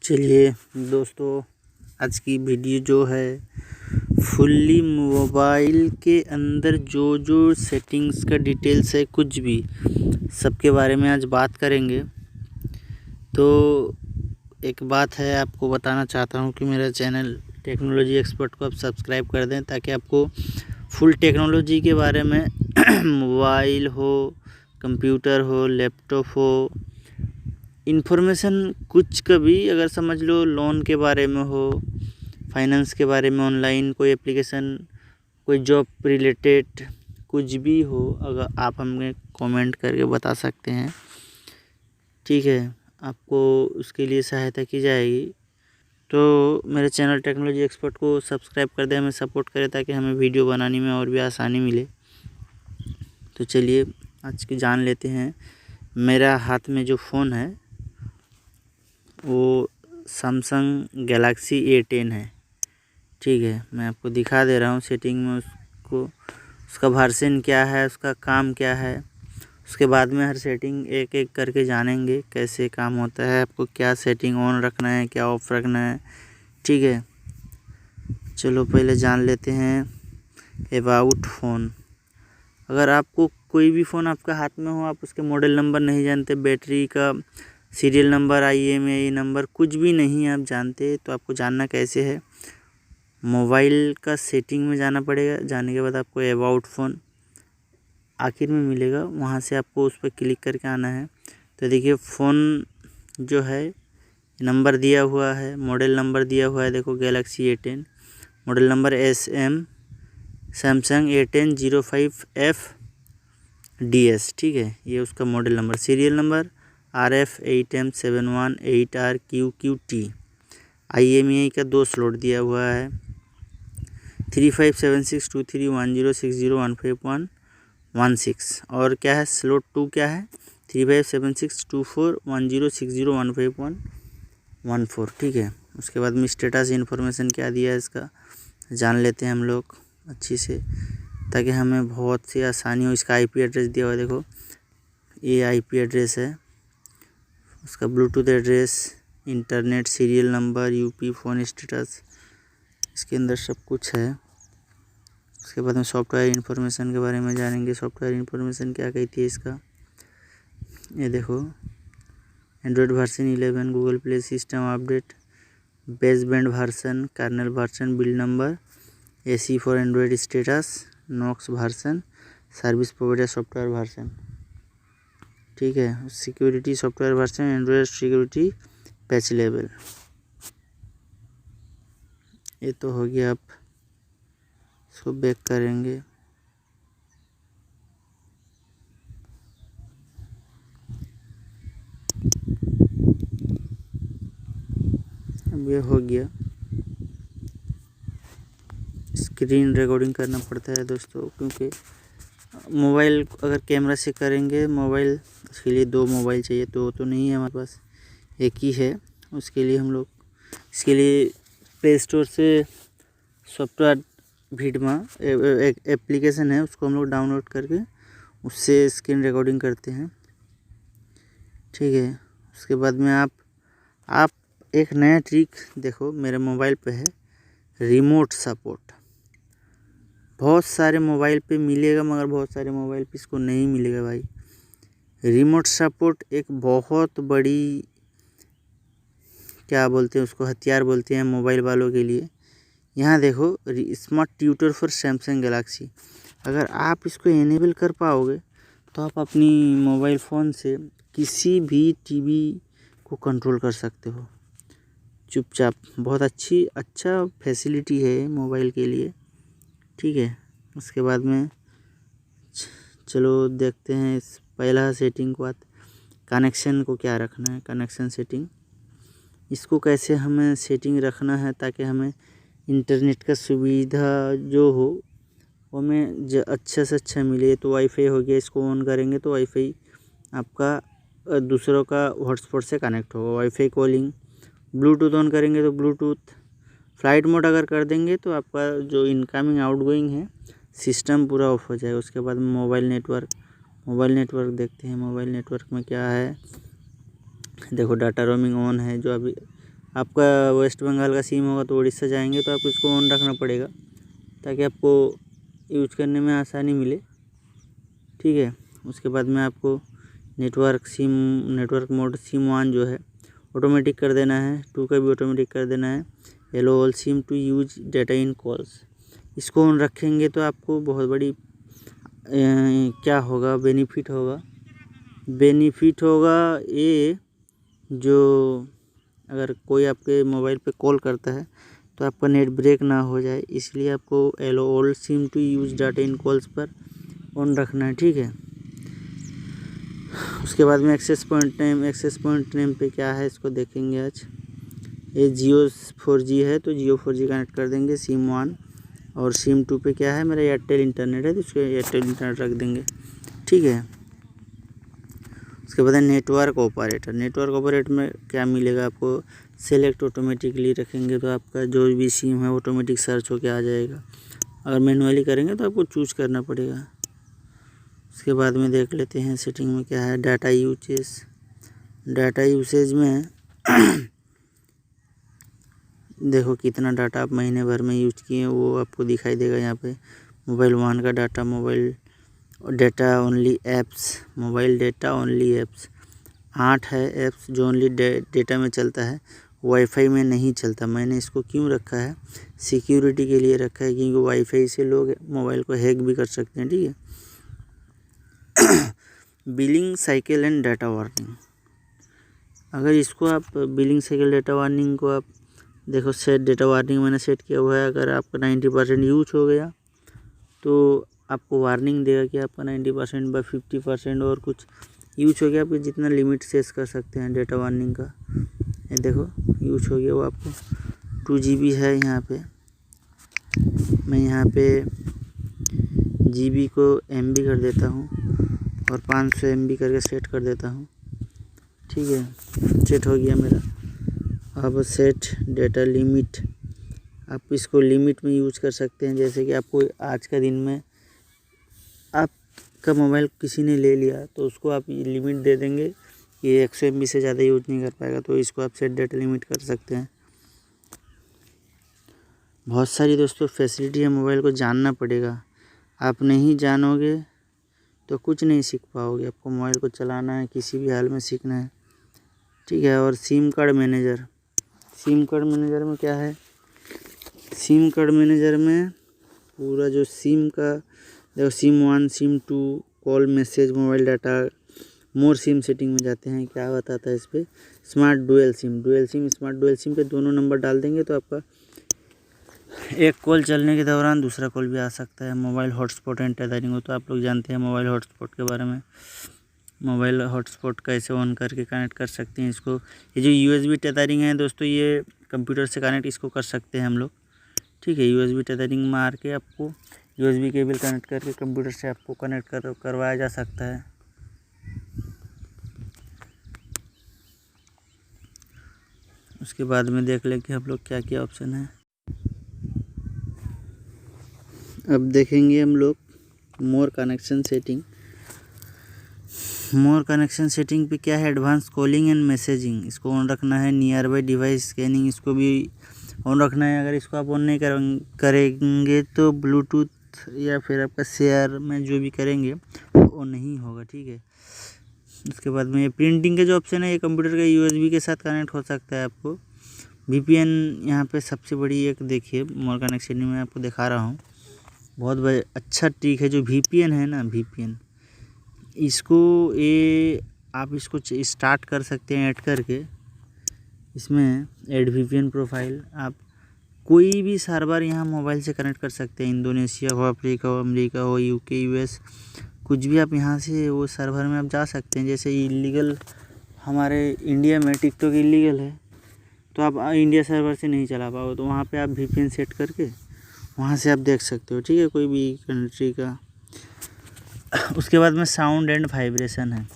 चलिए दोस्तों, आज की वीडियो जो है फुल्ली मोबाइल के अंदर जो जो सेटिंग्स का डिटेल्स है, कुछ भी सबके बारे में आज बात करेंगे। तो एक बात है, आपको बताना चाहता हूँ कि मेरा चैनल टेक्नोलॉजी एक्सपर्ट को आप सब्सक्राइब कर दें, ताकि आपको फुल टेक्नोलॉजी के बारे में मोबाइल हो, कंप्यूटर हो, लैपटॉप हो, इन्फॉर्मेशन कुछ का भी, अगर समझ लो लोन के बारे में हो, फाइनेंस के बारे में, ऑनलाइन कोई एप्लीकेशन, कोई जॉब रिलेटेड कुछ भी हो, अगर आप हमें कमेंट करके बता सकते हैं, ठीक है। आपको उसके लिए सहायता की जाएगी। तो मेरे चैनल टेक्नोलॉजी एक्सपर्ट को सब्सक्राइब कर दें, हमें सपोर्ट करें, ताकि हमें वीडियो बनाने में और भी आसानी मिले। तो चलिए आज की जान लेते हैं। मेरा हाथ में जो फ़ोन है वो सैमसंग गैलेक्सी A10 है, ठीक है। मैं आपको दिखा दे रहा हूँ सेटिंग में उसको, उसका वर्जन क्या है, उसका काम क्या है। उसके बाद में हर सेटिंग एक एक करके जानेंगे कैसे काम होता है, आपको क्या सेटिंग ऑन रखना है, क्या ऑफ रखना है, ठीक है। चलो पहले जान लेते हैं अबाउट फ़ोन। अगर आपको कोई भी फ़ोन आपका हाथ में हो, आप उसके मॉडल नंबर नहीं जानते, बैटरी का सीरियल नंबर, IMEI नंबर कुछ भी नहीं आप जानते, तो आपको जानना कैसे है, मोबाइल का सेटिंग में जाना पड़ेगा। जाने के बाद आपको अबाउट फ़ोन आखिर में मिलेगा, वहाँ से आपको उस पर क्लिक करके आना है। तो देखिए फ़ोन जो है नंबर दिया हुआ है, मॉडल नंबर दिया हुआ है, देखो Galaxy A10, model number SM Samsung A10 05FDS, ठीक है। ये उसका model number, serial number RF8M718RQQT, IMEI का 2 स्लॉट दिया हुआ है, 357623106015.15116। और क्या है, स्लॉट 2 क्या है, 357624106015.114, ठीक है। उसके बाद में स्टेटस इन्फॉर्मेशन क्या दिया है इसका जान लेते हैं हम लोग अच्छी से, ताकि हमें बहुत सी आसानी हो। इसका IP एड्रेस दिया हुआ है, देखो ये IP एड्रेस है। उसका Bluetooth address, internet, serial number, UP, phone status, इसके अंदर सब कुछ है। उसके बाद में सॉफ्टवेयर इन्फॉर्मेशन के बारे में जानेंगे। सॉफ्टवेयर इन्फॉर्मेशन क्या कहती है इसका, ये देखो Android version 11, Google Play system update, base band version, kernel version, build number, AC for Android status, Knox version, service provider software version, ठीक है। Security software version, Android security patch level. ये तो हो गया, आप इसको बैक करेंगे। अब ये हो गया। स्क्रीन रिकॉर्डिंग करना पड़ता है दोस्तों, क्योंकि मोबाइल अगर कैमरा से करेंगे, मोबाइल उसके लिए 2 मोबाइल चाहिए, तो नहीं है हमारे पास, एक ही है। उसके लिए हम लोग इसके लिए प्ले स्टोर से सॉफ्टवेयर वीडमा एक एप्लीकेशन है, उसको हम लोग डाउनलोड करके उससे स्क्रीन रिकॉर्डिंग करते हैं, ठीक है। उसके बाद में आप एक नया ट्रिक देखो मेरे मोबाइल पे है, रिमोट सपोर्ट। बहुत सारे मोबाइल पे मिलेगा, मगर बहुत सारे मोबाइल पे इसको नहीं मिलेगा भाई। रिमोट सपोर्ट एक बहुत बड़ी, क्या बोलते हैं उसको, हथियार बोलते हैं मोबाइल वालों के लिए। यहाँ देखो smart tutor for Samsung Galaxy, अगर आप इसको इनेबल कर पाओगे तो आप अपनी मोबाइल फ़ोन से किसी भी TV को कंट्रोल कर सकते हो चुपचाप। बहुत अच्छा फैसिलिटी है मोबाइल के लिए, ठीक है। उसके बाद में चलो देखते हैं इस पहला सेटिंग के बाद कनेक्शन को क्या रखना है। कनेक्शन सेटिंग, इसको कैसे हमें सेटिंग रखना है ताकि हमें इंटरनेट का सुविधा जो हो वो हमें अच्छा से अच्छा मिले। तो वाईफाई हो गया, इसको ऑन करेंगे तो वाईफाई आपका दूसरों का हॉटस्पॉट से कनेक्ट होगा, वाईफाई कॉलिंग। ब्लूटूथ ऑन करेंगे तो ब्लूटूथ, फ्लाइट मोड अगर कर देंगे तो आपका जो इनकमिंग आउटगोइंग है सिस्टम पूरा ऑफ हो जाएगा। उसके बाद मोबाइल नेटवर्क देखते हैं। मोबाइल नेटवर्क में क्या है, देखो डाटा रोमिंग ऑन है, जो अभी आपका वेस्ट बंगाल का सिम होगा तो उड़ीसा जाएंगे तो आपको इसको ऑन रखना पड़ेगा ताकि आपको यूज करने में आसानी मिले, ठीक है। उसके बाद में आपको नेटवर्क मोड सिम 1 जो है ऑटोमेटिक कर देना है, 2 का भी ऑटोमेटिक कर देना है। Allow all SIM to use data in calls, इसको ऑन रखेंगे तो आपको बहुत बड़ी क्या होगा बेनिफिट होगा ये, जो अगर कोई आपके मोबाइल पे कॉल करता है तो आपका नेट ब्रेक ना हो जाए, इसलिए आपको allow all SIM to use data in calls पर ऑन रखना है, ठीक है। उसके बाद में एक्सेस पॉइंट नेम पे क्या है इसको देखेंगे आज। ये जियो 4G है तो जियो 4G कनेक्ट कर देंगे सिम 1, और सिम 2 पे क्या है मेरा एयरटेल इंटरनेट है तो उसको एयरटेल इंटरनेट रख देंगे, ठीक है। उसके बाद नेटवर्क ऑपरेटर में क्या मिलेगा आपको, सेलेक्ट ऑटोमेटिकली रखेंगे तो आपका जो भी सिम है ऑटोमेटिक सर्च होके आ जाएगा। अगर मैनुअली करेंगे तो आपको चूज करना पड़ेगा। उसके बाद में देख लेते हैं सेटिंग में क्या है। डाटा यूसेज में देखो कितना डाटा आप महीने भर में यूज किए वो आपको दिखाई देगा यहाँ पे। मोबाइल 1 का data, mobile data only apps 8 है ऐप्स जो ओनली डेटा में चलता है, वाईफाई में नहीं चलता। मैंने इसको क्यों रखा है, सिक्योरिटी के लिए रखा है, क्योंकि वाईफाई से लोग मोबाइल को हैक भी कर सकते हैं, ठीक है। Billing cycle and data warning, अगर इसको आप बिलिंग साइकिल डाटा वार्निंग को आप देखो डेटा वार्निंग मैंने सेट किया हुआ है। अगर आपका 90% यूज हो गया तो आपको वार्निंग देगा कि आपका 90% बाय 50% और कुछ यूज हो गया। आप जितना लिमिट सेट कर सकते हैं डेटा वार्निंग का। ये देखो यूज हो गया वो आपको 2 GB है यहाँ पे। मैं यहाँ पे GB को MB कर देता हूँ और 500 MB करके सेट कर देता हूँ, ठीक है। सेट हो गया मेरा। अब सेट डेटा लिमिट, आप इसको लिमिट में यूज कर सकते हैं। जैसे कि आपको आज का दिन में आपका मोबाइल किसी ने ले लिया तो उसको आप लिमिट दे देंगे कि 100 MB से ज़्यादा यूज नहीं कर पाएगा, तो इसको आप सेट डेटा लिमिट कर सकते हैं। बहुत सारी दोस्तों फैसिलिटी है, मोबाइल को जानना पड़ेगा। आप नहीं जानोगे तो कुछ नहीं सीख पाओगे। आपको मोबाइल को चलाना है, किसी भी हाल में सीखना है, ठीक है। और सिम कार्ड मैनेजर में क्या है, सिम कार्ड मैनेजर में पूरा जो सिम का देखो, SIM 1 SIM 2 call message mobile data more SIM setting में जाते हैं। क्या बताता है इस पर, स्मार्ट डुअल सिम पे दोनों नंबर डाल देंगे तो आपका एक कॉल चलने के दौरान दूसरा कॉल भी आ सकता है। मोबाइल हॉटस्पॉट एंड टेथरिंग हो तो आप लोग जानते हैं मोबाइल हॉटस्पॉट के बारे में। मोबाइल हॉटस्पॉट कैसे ऑन करके कनेक्ट कर सकते हैं इसको। ये जो USB टेथरिंग है दोस्तों, ये कंप्यूटर से कनेक्ट इसको कर सकते हैं हम लोग, ठीक है। USB टेथरिंग मार के आपको USB केबल कनेक्ट करके कंप्यूटर से आपको कनेक्ट करवाया जा सकता है। उसके बाद में देख लें कि हम लोग क्या क्या ऑप्शन है। अब देखेंगे हम लोग मोर कनेक्शन सेटिंग पे क्या है। एडवांस कॉलिंग एंड मैसेजिंग, इसको ऑन रखना है। नियर बाई डिवाइस स्कैनिंग, इसको भी ऑन रखना है। अगर इसको आप ऑन नहीं करेंगे तो ब्लूटूथ या फिर आपका शेयर में जो भी करेंगे वो नहीं होगा, ठीक है। उसके बाद में प्रिंटिंग का जो ऑप्शन है, ये कंप्यूटर के USB के साथ कनेक्ट हो सकता है आपको। VPN यहाँ पे सबसे बड़ी एक देखिए, मोर कनेक्शन में आपको दिखा रहा हूँ। बहुत अच्छा ट्रिक है जो VPN है ना, VPN इसको आप इसको स्टार्ट कर सकते हैं ऐड करके। इसमें ऐड VPN प्रोफाइल, आप कोई भी सर्वर यहाँ मोबाइल से कनेक्ट कर सकते हैं। इंडोनेशिया हो, अफ्रीका हो, अमेरिका हो, UK US, कुछ भी आप यहाँ से वो सर्वर में आप जा सकते हैं। जैसे इलीगल हमारे इंडिया में टिकटॉक इलीगल है तो आप इंडिया सर्वर से नहीं चला पाओगे, तो वहाँ पे आप VPN सेट करके वहाँ से आप देख सकते हो, ठीक है, कोई भी कंट्री का। उसके बाद में साउंड एंड वाइब्रेशन है।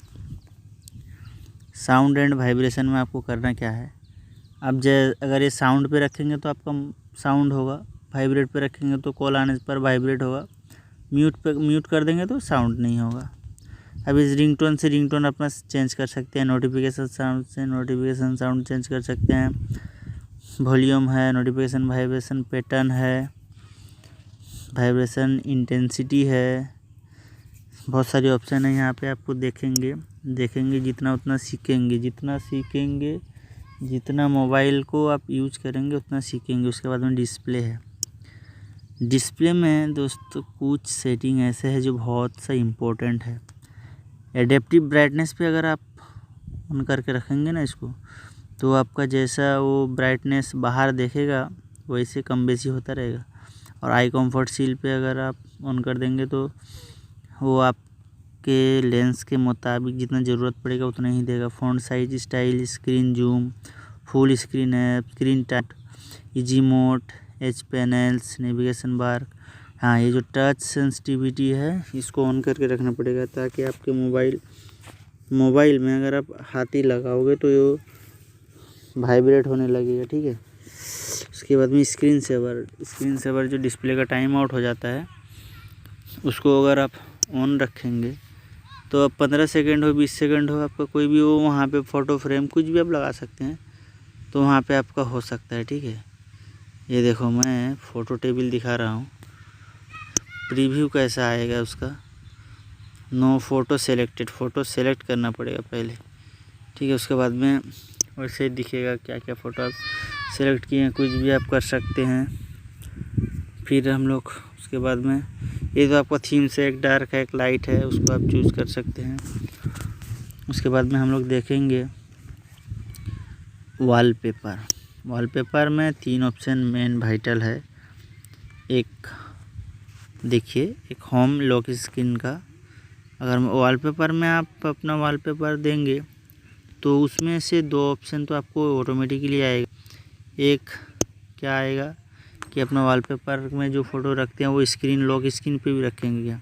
साउंड एंड वाइब्रेशन में आपको करना क्या है, आप अगर ये साउंड पे रखेंगे तो आपका साउंड होगा, वाइब्रेट पे रखेंगे तो कॉल आने पर वाइब्रेट होगा, म्यूट कर देंगे तो साउंड नहीं होगा। अब इस रिंगटोन से रिंगटोन अपना चेंज कर सकते हैं। नोटिफिकेशन साउंड से नोटिफिकेशन साउंड चेंज कर सकते हैं। वॉल्यूम है, नोटिफिकेशन, वाइब्रेशन पैटर्न है, वाइब्रेशन इंटेंसिटी है, बहुत सारे ऑप्शन है यहाँ पे आपको देखेंगे जितना उतना सीखेंगे, जितना मोबाइल को आप यूज करेंगे उतना सीखेंगे। उसके बाद में डिस्प्ले है। डिस्प्ले में दोस्तों कुछ सेटिंग ऐसे है जो बहुत सा इम्पोर्टेंट है। एडेप्टिव ब्राइटनेस पे अगर आप ऑन करके रखेंगे ना इसको, तो आपका जैसा वो ब्राइटनेस बाहर देखेगा वैसे कम बेसी होता रहेगा। और आई कंफर्ट सील पे अगर आप ऑन कर देंगे तो वो आपके लेंस के मुताबिक जितना ज़रूरत पड़ेगा उतना ही देगा। Font size, style, screen zoom, full screen app, screen type, easy mode, H panels, navigation bar. हाँ, ये जो टच सेंसिटिविटी है इसको ऑन करके रखना पड़ेगा ताकि आपके मोबाइल में अगर आप हाथ ही लगाओगे तो ये वाइब्रेट होने लगेगा, ठीक है। उसके बाद में स्क्रीन सेवर जो डिस्प्ले का टाइम आउट हो जाता है उसको अगर आप ऑन रखेंगे तो अब 15 सेकंड हो, 20 सेकंड हो, आपका कोई भी हो वहाँ पे फ़ोटो फ्रेम कुछ भी आप लगा सकते हैं, तो वहाँ पे आपका हो सकता है, ठीक है। ये देखो मैं फ़ोटो टेबल दिखा रहा हूँ, प्रीव्यू कैसा आएगा उसका। No photo selected, photo select करना पड़ेगा पहले, ठीक है। उसके बाद में वैसे दिखेगा क्या क्या फ़ोटो आप सेलेक्ट किए हैं, कुछ भी आप कर सकते हैं। फिर हम लोग उसके बाद में ये तो आपका थीम से एक डार्क है, एक लाइट है, उसको आप चूज़ कर सकते हैं। उसके बाद में हम लोग देखेंगे वॉलपेपर में 3 ऑप्शन मेन वाइटल है। एक देखिए, एक होम लॉक स्क्रीन का, अगर वॉलपेपर में आप अपना वॉलपेपर देंगे तो उसमें से 2 ऑप्शन तो आपको ऑटोमेटिकली आएगा। एक क्या आएगा कि अपना वॉलपेपर में जो फ़ोटो रखते हैं वो स्क्रीन लॉक स्क्रीन पे भी रखेंगे क्या,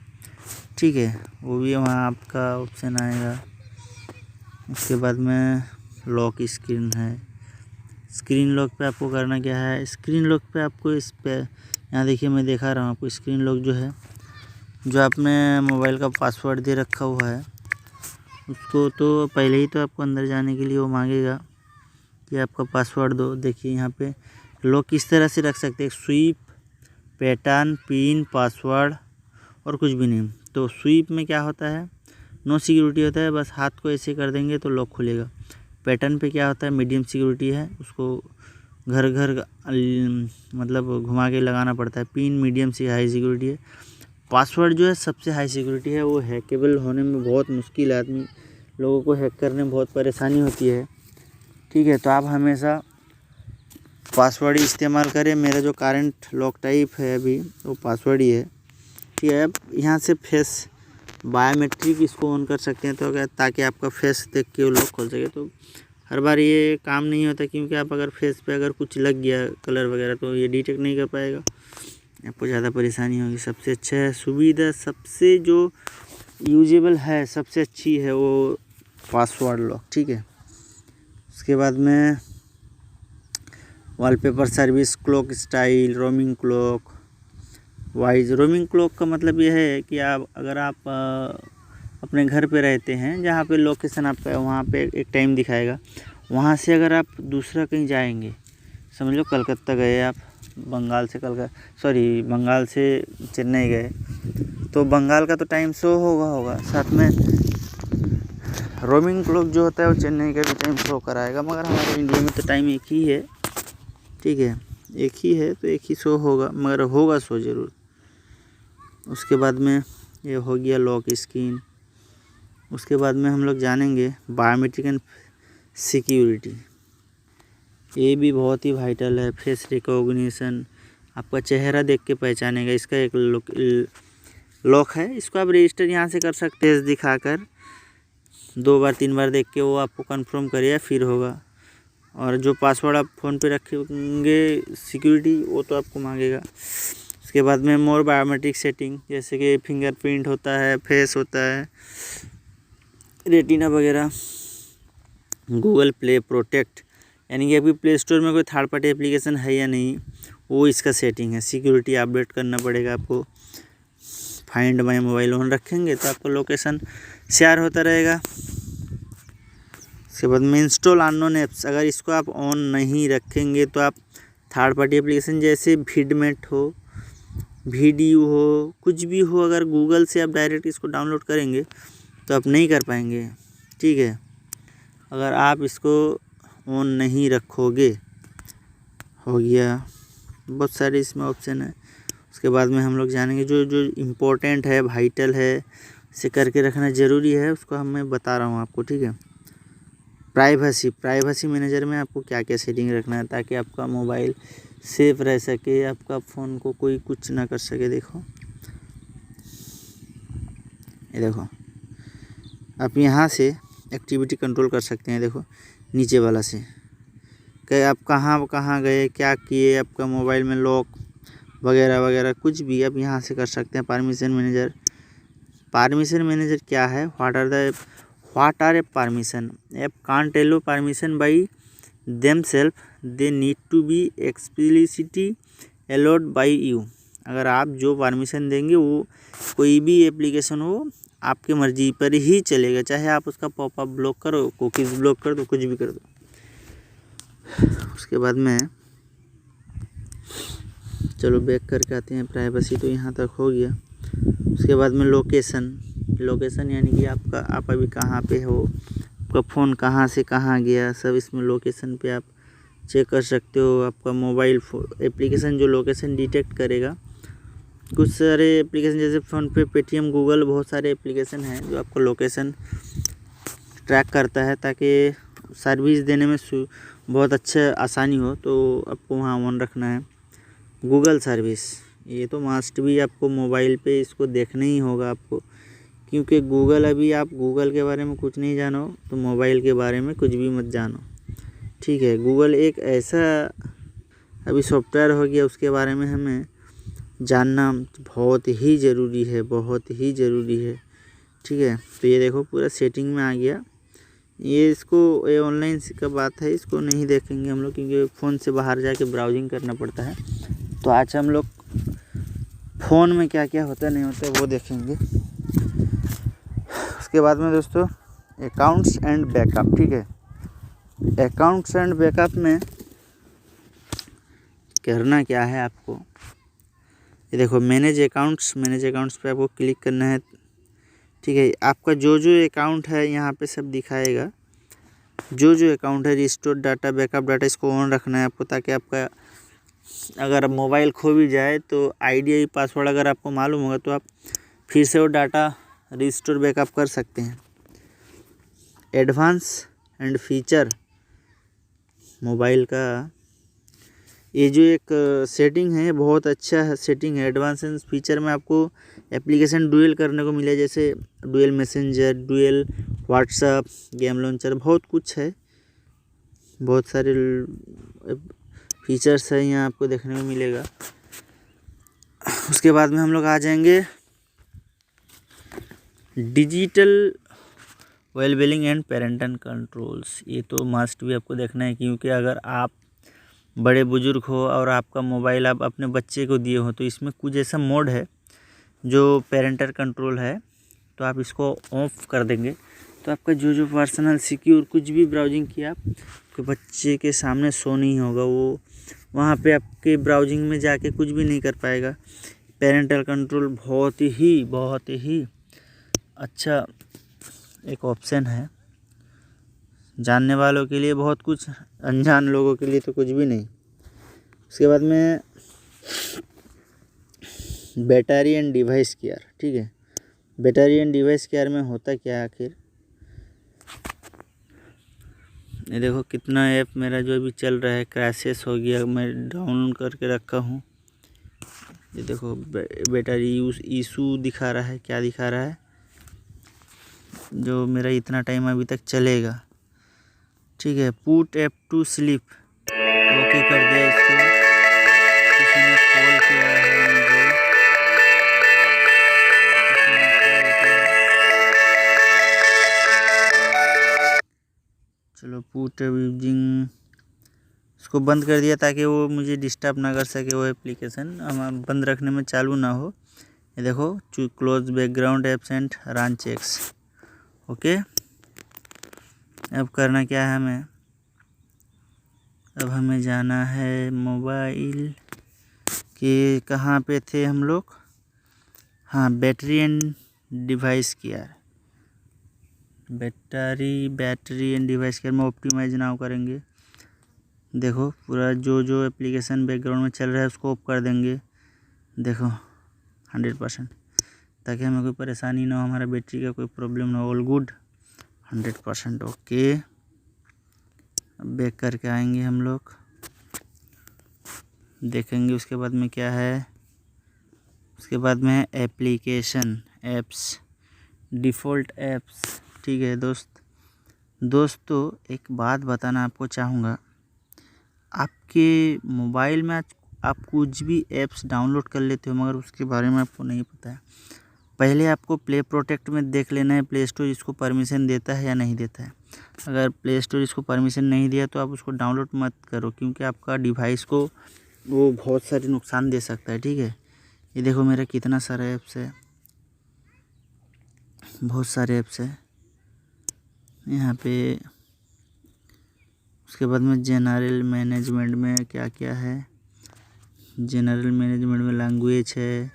ठीक है, वो भी वहाँ आपका ऑप्शन आएगा। उसके बाद में लॉक स्क्रीन है। स्क्रीन लॉक पे आपको करना क्या है, स्क्रीन लॉक पे आपको इस पे यहाँ देखिए मैं दिखा रहा हूँ आपको। स्क्रीन लॉक जो है, जो आपने मोबाइल का पासवर्ड दे रखा हुआ है उसको तो पहले ही तो आपको अंदर जाने के लिए वो मांगेगा कि आपका पासवर्ड दो। देखिए यहाँ पे लॉक किस तरह से रख सकते हैं, स्वीप, पैटर्न, पिन, पासवर्ड और कुछ भी नहीं। तो स्वीप में क्या होता है, नो सिक्योरिटी होता है, बस हाथ को ऐसे कर देंगे तो लॉक खुलेगा। पैटर्न पे क्या होता है, मीडियम सिक्योरिटी है, उसको घर मतलब घुमा के लगाना पड़ता है। पिन मीडियम से हाई सिक्योरिटी है। पासवर्ड जो है सबसे हाई सिक्योरिटी है, वो हैकेबल होने में बहुत मुश्किल है, आदमी लोगों को हैक करने में बहुत परेशानी होती है, ठीक है। तो आप हमेशा पासवर्ड ही इस्तेमाल करें। मेरा जो करंट लॉक टाइप है अभी वो पासवर्ड ही है, ठीक है। आप यहाँ से फेस बायोमेट्रिक इसको ऑन कर सकते हैं तो क्या, ताकि आपका फेस देख के वो लॉक खोल सके। तो हर बार ये काम नहीं होता, क्योंकि आप अगर फेस पे अगर कुछ लग गया कलर वगैरह तो ये डिटेक्ट नहीं कर पाएगा, आपको ज़्यादा परेशानी होगी। सबसे अच्छा है सुविधा, सबसे जो यूजेबल है, सबसे अच्छी है वो पासवर्ड लॉक, ठीक है। उसके बाद में wallpaper service, clock style, roaming clock, wise. Roaming clock का मतलब यह है कि अगर आप अपने घर पे रहते हैं जहाँ पे लोकेशन आपका है वहाँ पे एक टाइम दिखाएगा, वहाँ से अगर आप दूसरा कहीं जाएंगे, समझ लो कलकत्ता गए आप, बंगाल से चेन्नई गए, तो बंगाल का तो टाइम शो होगा, साथ में रोमिंग क्लॉक जो होता है वो चेन्नई का भी टाइम शो कराएगा। मगर हमारे इंडिया में तो टाइम एक ही है, ठीक है, एक ही है तो एक ही शो होगा, मगर होगा शो ज़रूर। उसके बाद में ये हो गया लॉक स्क्रीन। उसके बाद में हम लोग जानेंगे बायोमेट्रिक एंड सिक्योरिटी। ये भी बहुत ही वाइटल है। फेस रिकॉग्निशन, आपका चेहरा देख के पहचानेगा, इसका एक लॉक है। इसको आप रजिस्टर यहाँ से कर सकते हैं दिखाकर, 2 बार 3 बार देख के वो आपको कंफर्म करिए फिर होगा। और जो पासवर्ड आप फ़ोन पे रखेंगे सिक्योरिटी, वो तो आपको मांगेगा। उसके बाद में मोर बायोमेट्रिक सेटिंग, जैसे कि फिंगरप्रिंट होता है, फेस होता है, रेटिना वगैरह। गूगल प्ले प्रोटेक्ट, यानी कि अभी प्ले स्टोर में कोई थर्ड पार्टी एप्लीकेशन है या नहीं, वो इसका सेटिंग है। सिक्योरिटी अपडेट करना पड़ेगा आपको। फाइंड माई मोबाइल ऑन रखेंगे तो आपको लोकेशन शेयर होता रहेगा। उसके बाद में इंस्टॉल अननोन ऐप्स, अगर इसको आप ऑन नहीं रखेंगे तो आप थर्ड पार्टी एप्लीकेशन जैसे भिडमेट हो, वीडियो हो, कुछ भी हो, अगर गूगल से आप डायरेक्ट इसको डाउनलोड करेंगे तो आप नहीं कर पाएंगे। ठीक है, अगर आप इसको ऑन नहीं रखोगे। हो गया, बहुत सारे इसमें ऑप्शन है। उसके बाद में हम लोग जानेंगे जो जो इम्पोर्टेंट है, वाइटल है, इसे करके रखना ज़रूरी है, उसको मैं बता रहा हूँ आपको। ठीक है, प्राइवेसी मैनेजर में आपको क्या क्या सेटिंग रखना है ताकि आपका मोबाइल सेफ रह सके, आपका फ़ोन को कोई कुछ ना कर सके। देखो, ये देखो, आप यहाँ से एक्टिविटी कंट्रोल कर सकते हैं। देखो नीचे वाला से कि आप कहाँ कहाँ गए, क्या किए, आपका मोबाइल में लॉक वगैरह वगैरह कुछ भी आप यहाँ से कर सकते हैं। परमिशन मैनेजर क्या है? What are a permission? App can't allow permission by themselves, they need to be explicitly allowed by you. अगर आप जो परमिशन देंगे वो कोई भी एप्लीकेशन हो आपके मर्जी पर ही चलेगा, चाहे आप उसका पॉपअप ब्लॉक करो, कुकीज़ ब्लॉक कर दो, कुछ भी कर दो। उसके बाद में चलो बैक करके आते हैं। प्राइवेसी तो यहाँ तक हो गया। उसके बाद में लोकेशन यानी कि आप अभी कहाँ पे हो, आपका फ़ोन कहाँ से कहाँ गया, सब इसमें लोकेशन पे आप चेक कर सकते हो। आपका मोबाइल एप्लीकेशन जो लोकेशन डिटेक्ट करेगा। कुछ सारे एप्लीकेशन जैसे फ़ोनपे, पेटीएम, गूगल, बहुत सारे एप्लीकेशन हैं जो आपको लोकेशन ट्रैक करता है ताकि सर्विस देने में बहुत अच्छा आसानी हो। तो आपको वहाँ ऑन रखना है। गूगल सर्विस, ये तो मस्ट भी आपको मोबाइल पे इसको देखना ही होगा आपको, क्योंकि गूगल, अभी आप गूगल के बारे में कुछ नहीं जानो तो मोबाइल के बारे में कुछ भी मत जानो। ठीक है, गूगल एक ऐसा अभी सॉफ्टवेयर हो गया, उसके बारे में हमें जानना बहुत ही ज़रूरी है, बहुत ही ज़रूरी है। ठीक है, तो ये देखो पूरा सेटिंग में आ गया। ये ऑनलाइन का बात है, इसको नहीं देखेंगे हम लोग क्योंकि फ़ोन से बाहर जाके ब्राउजिंग करना पड़ता है। तो आज हम लोग फ़ोन में क्या क्या होता नहीं होता वो देखेंगे। उसके बाद में दोस्तों अकाउंट्स एंड बैकअप। ठीक है, अकाउंट्स एंड बैकअप में करना क्या है आपको, ये देखो मैनेज अकाउंट्स पे आपको क्लिक करना है। ठीक है, आपका जो जो अकाउंट है यहाँ पे सब दिखाएगा। जो जो अकाउंट है, रिस्टोर डाटा, बैकअप डाटा, इसको ऑन रखना है आपको ताकि आपका अगर मोबाइल खो भी जाए तो आईडी पासवर्ड अगर आपको मालूम होगा तो आप फिर से वो डाटा रिस्टोर बैकअप कर सकते हैं। एडवांस एंड फीचर, मोबाइल का ये जो एक सेटिंग है बहुत अच्छा सेटिंग है। एडवांस एंड फीचर में आपको एप्लीकेशन डुएल करने को मिले, जैसे dual messenger, dual WhatsApp, game launcher, बहुत कुछ है, बहुत सारे फीचर्स है यहाँ आपको देखने को मिलेगा। उसके बाद में हम लोग आ जाएंगे digital wellbeing and parental controls. ये तो मस्ट भी आपको देखना है, क्योंकि अगर आप बड़े बुजुर्ग हो और आपका मोबाइल आप अपने बच्चे को दिए हो तो इसमें कुछ ऐसा मोड है जो पेरेंटल कंट्रोल है, तो आप इसको ऑफ कर देंगे तो आपका जो जो पर्सनल सिक्योर कुछ भी ब्राउजिंग किया आपके बच्चे के सामने शो नहीं होगा। वो वहाँ पे आपके ब्राउजिंग में जाके कुछ भी नहीं कर पाएगा। पेरेंटल कंट्रोल बहुत ही अच्छा एक ऑप्शन है, जानने वालों के लिए बहुत कुछ, अनजान लोगों के लिए तो कुछ भी नहीं। उसके बाद में बैटरी एंड डिवाइस केयर। ठीक है, बैटरी एंड डिवाइस केयर में होता क्या है आखिर, ये देखो कितना ऐप मेरा जो अभी चल रहा है क्रैशेस हो गया, मैं डाउनलोड करके रखा हूँ। ये देखो बैटरी इशू दिखा रहा है, क्या दिखा रहा है, जो मेरा इतना टाइम अभी तक चलेगा। ठीक है, put app to sleep, okay कर दिया इसको। किसी ने कॉल किया है मुझे, चलो पुट यूजिंग, इसको बंद कर दिया ताकि वो मुझे डिस्टर्ब ना कर सके, वो एप्लीकेशन हम बंद रखने में चालू ना हो। ये देखो close background apps and run checks, okay. अब करना क्या है हमें, अब हमें जाना है मोबाइल के, कहाँ पे थे हम लोग, हाँ battery and device care, battery and device care में ऑप्टिमाइज नाउ करेंगे। देखो पूरा जो एप्लीकेशन बैकग्राउंड में चल रहा है उसको ऑफ कर देंगे। देखो 100%, ताकि हमें कोई परेशानी ना हो, हमारा बैटरी का कोई प्रॉब्लम ना हो। All good, 100% okay. अब बैक करके आएंगे हम लोग, देखेंगे उसके बाद में क्या है। उसके बाद में है एप्लीकेशन, ऐप्स, डिफ़ॉल्ट ऐप्स। ठीक है दोस्तों एक बात बताना आपको चाहूँगा, आपके मोबाइल में आज आप कुछ भी ऐप्स डाउनलोड कर लेते हो मगर उसके बारे में आपको नहीं पता है। पहले आपको प्ले प्रोटेक्ट में देख लेना है प्ले स्टोर इसको परमिशन देता है या नहीं देता है। अगर प्ले स्टोर इसको परमिशन नहीं दिया तो आप उसको डाउनलोड मत करो, क्योंकि आपका डिवाइस को वो बहुत सारे नुकसान दे सकता है। ठीक है, ये देखो मेरा कितना सारा ऐप्स है, बहुत सारे ऐप्स है यहाँ पे। उसके बाद में जनरल मैनेजमेंट में क्या क्या है, जनरल मैनेजमेंट में लैंग्वेज है,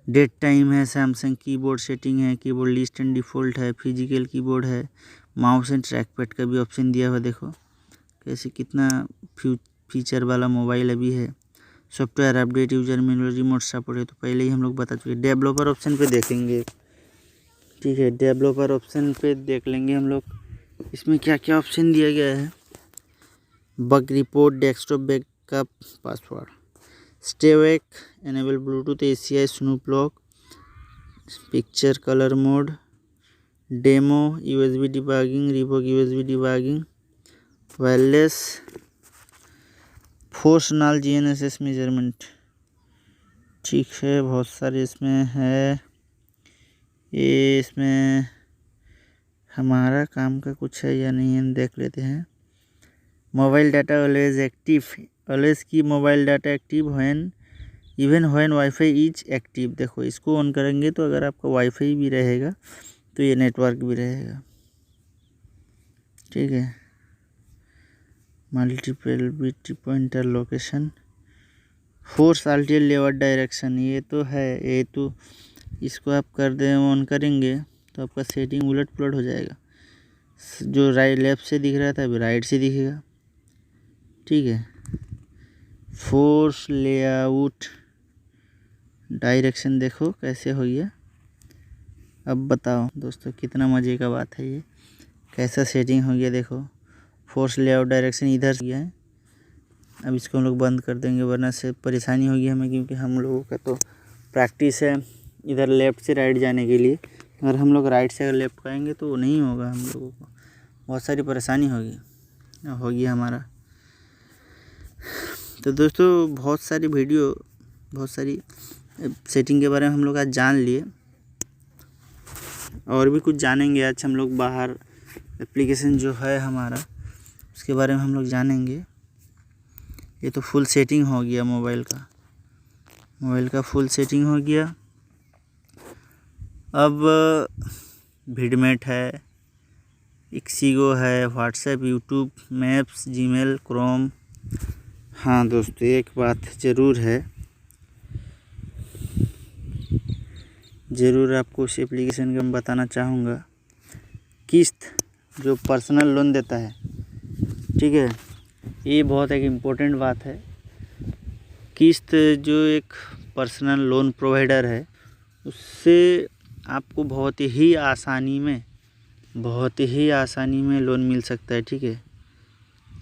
डेट टाइम है, सैमसंग कीबोर्ड सेटिंग है, कीबोर्ड लिस्ट एंड डिफ़ॉल्ट है, फिजिकल कीबोर्ड है, माउस एंड ट्रैक पैड का भी ऑप्शन दिया हुआ। देखो कैसे कितना फीचर वाला मोबाइल अभी है। Software update, user manual, remote support है तो पहले ही हम लोग बता चुके। डेवलपर ऑप्शन पे देखेंगे। ठीक है, डेवलपर ऑप्शन पे देख लेंगे हम लोग, इसमें क्या क्या ऑप्शन दिया गया है। Bug report, desktop backup, password, stay awake, enable Bluetooth, ACI, snoop log, picture colour mode, demo, USB debugging, revoke USB debugging, wireless, force नाल GNSS मेजरमेंट। ठीक है, बहुत सारे इसमें है। ये इसमें हमारा काम का कुछ है या नहीं है देख लेते हैं। Mobile data always active, always keep mobile data active when even when wifi is active. देखो इसको ऑन करेंगे तो अगर आपका वाईफाई भी रहेगा तो ये नेटवर्क भी रहेगा। ठीक है, multiple bit pointer location, force ulterior level direction, ये तो है, ये तो इसको आप कर दें ऑन करेंगे तो आपका सेटिंग उलट पुलट हो जाएगा। जो राइट लेफ्ट से दिख रहा था अभी राइट से दिखेगा। ठीक है, फोर्स लेआउट डायरेक्शन देखो कैसे हो गया। अब बताओ दोस्तों कितना मज़े का बात है, ये कैसा सेटिंग हो गया। देखो फोर्स लेआउट डायरेक्शन इधर से गया है। अब इसको हम लोग बंद कर देंगे वरना से परेशानी होगी हमें, क्योंकि हम लोगों का तो प्रैक्टिस है इधर लेफ़्ट से राइट जाने के लिए। अगर हम लोग राइट से अगर लेफ़्ट करेंगे तो नहीं होगा, हम लोगों को बहुत सारी परेशानी होगी हमारा। तो दोस्तों बहुत सारी वीडियो, बहुत सारी सेटिंग के बारे में हम लोग आज जान लिए, और भी कुछ जानेंगे आज हम लोग। बाहर एप्लीकेशन जो है हमारा उसके बारे में हम लोग जानेंगे। ये तो फुल सेटिंग हो गया मोबाइल का फुल सेटिंग हो गया। अब भिडमेट है, इक्सिगो है, WhatsApp, YouTube, maps, Gmail, Chrome. हाँ दोस्तों एक बात ज़रूर है, ज़रूर आपको उस एप्लीकेशन का मैं बताना चाहूँगा। किस्त जो पर्सनल लोन देता है, ठीक है, ये बहुत एक इम्पोर्टेंट बात है। किस्त जो एक पर्सनल लोन प्रोवाइडर है उससे आपको बहुत ही आसानी में लोन मिल सकता है। ठीक है,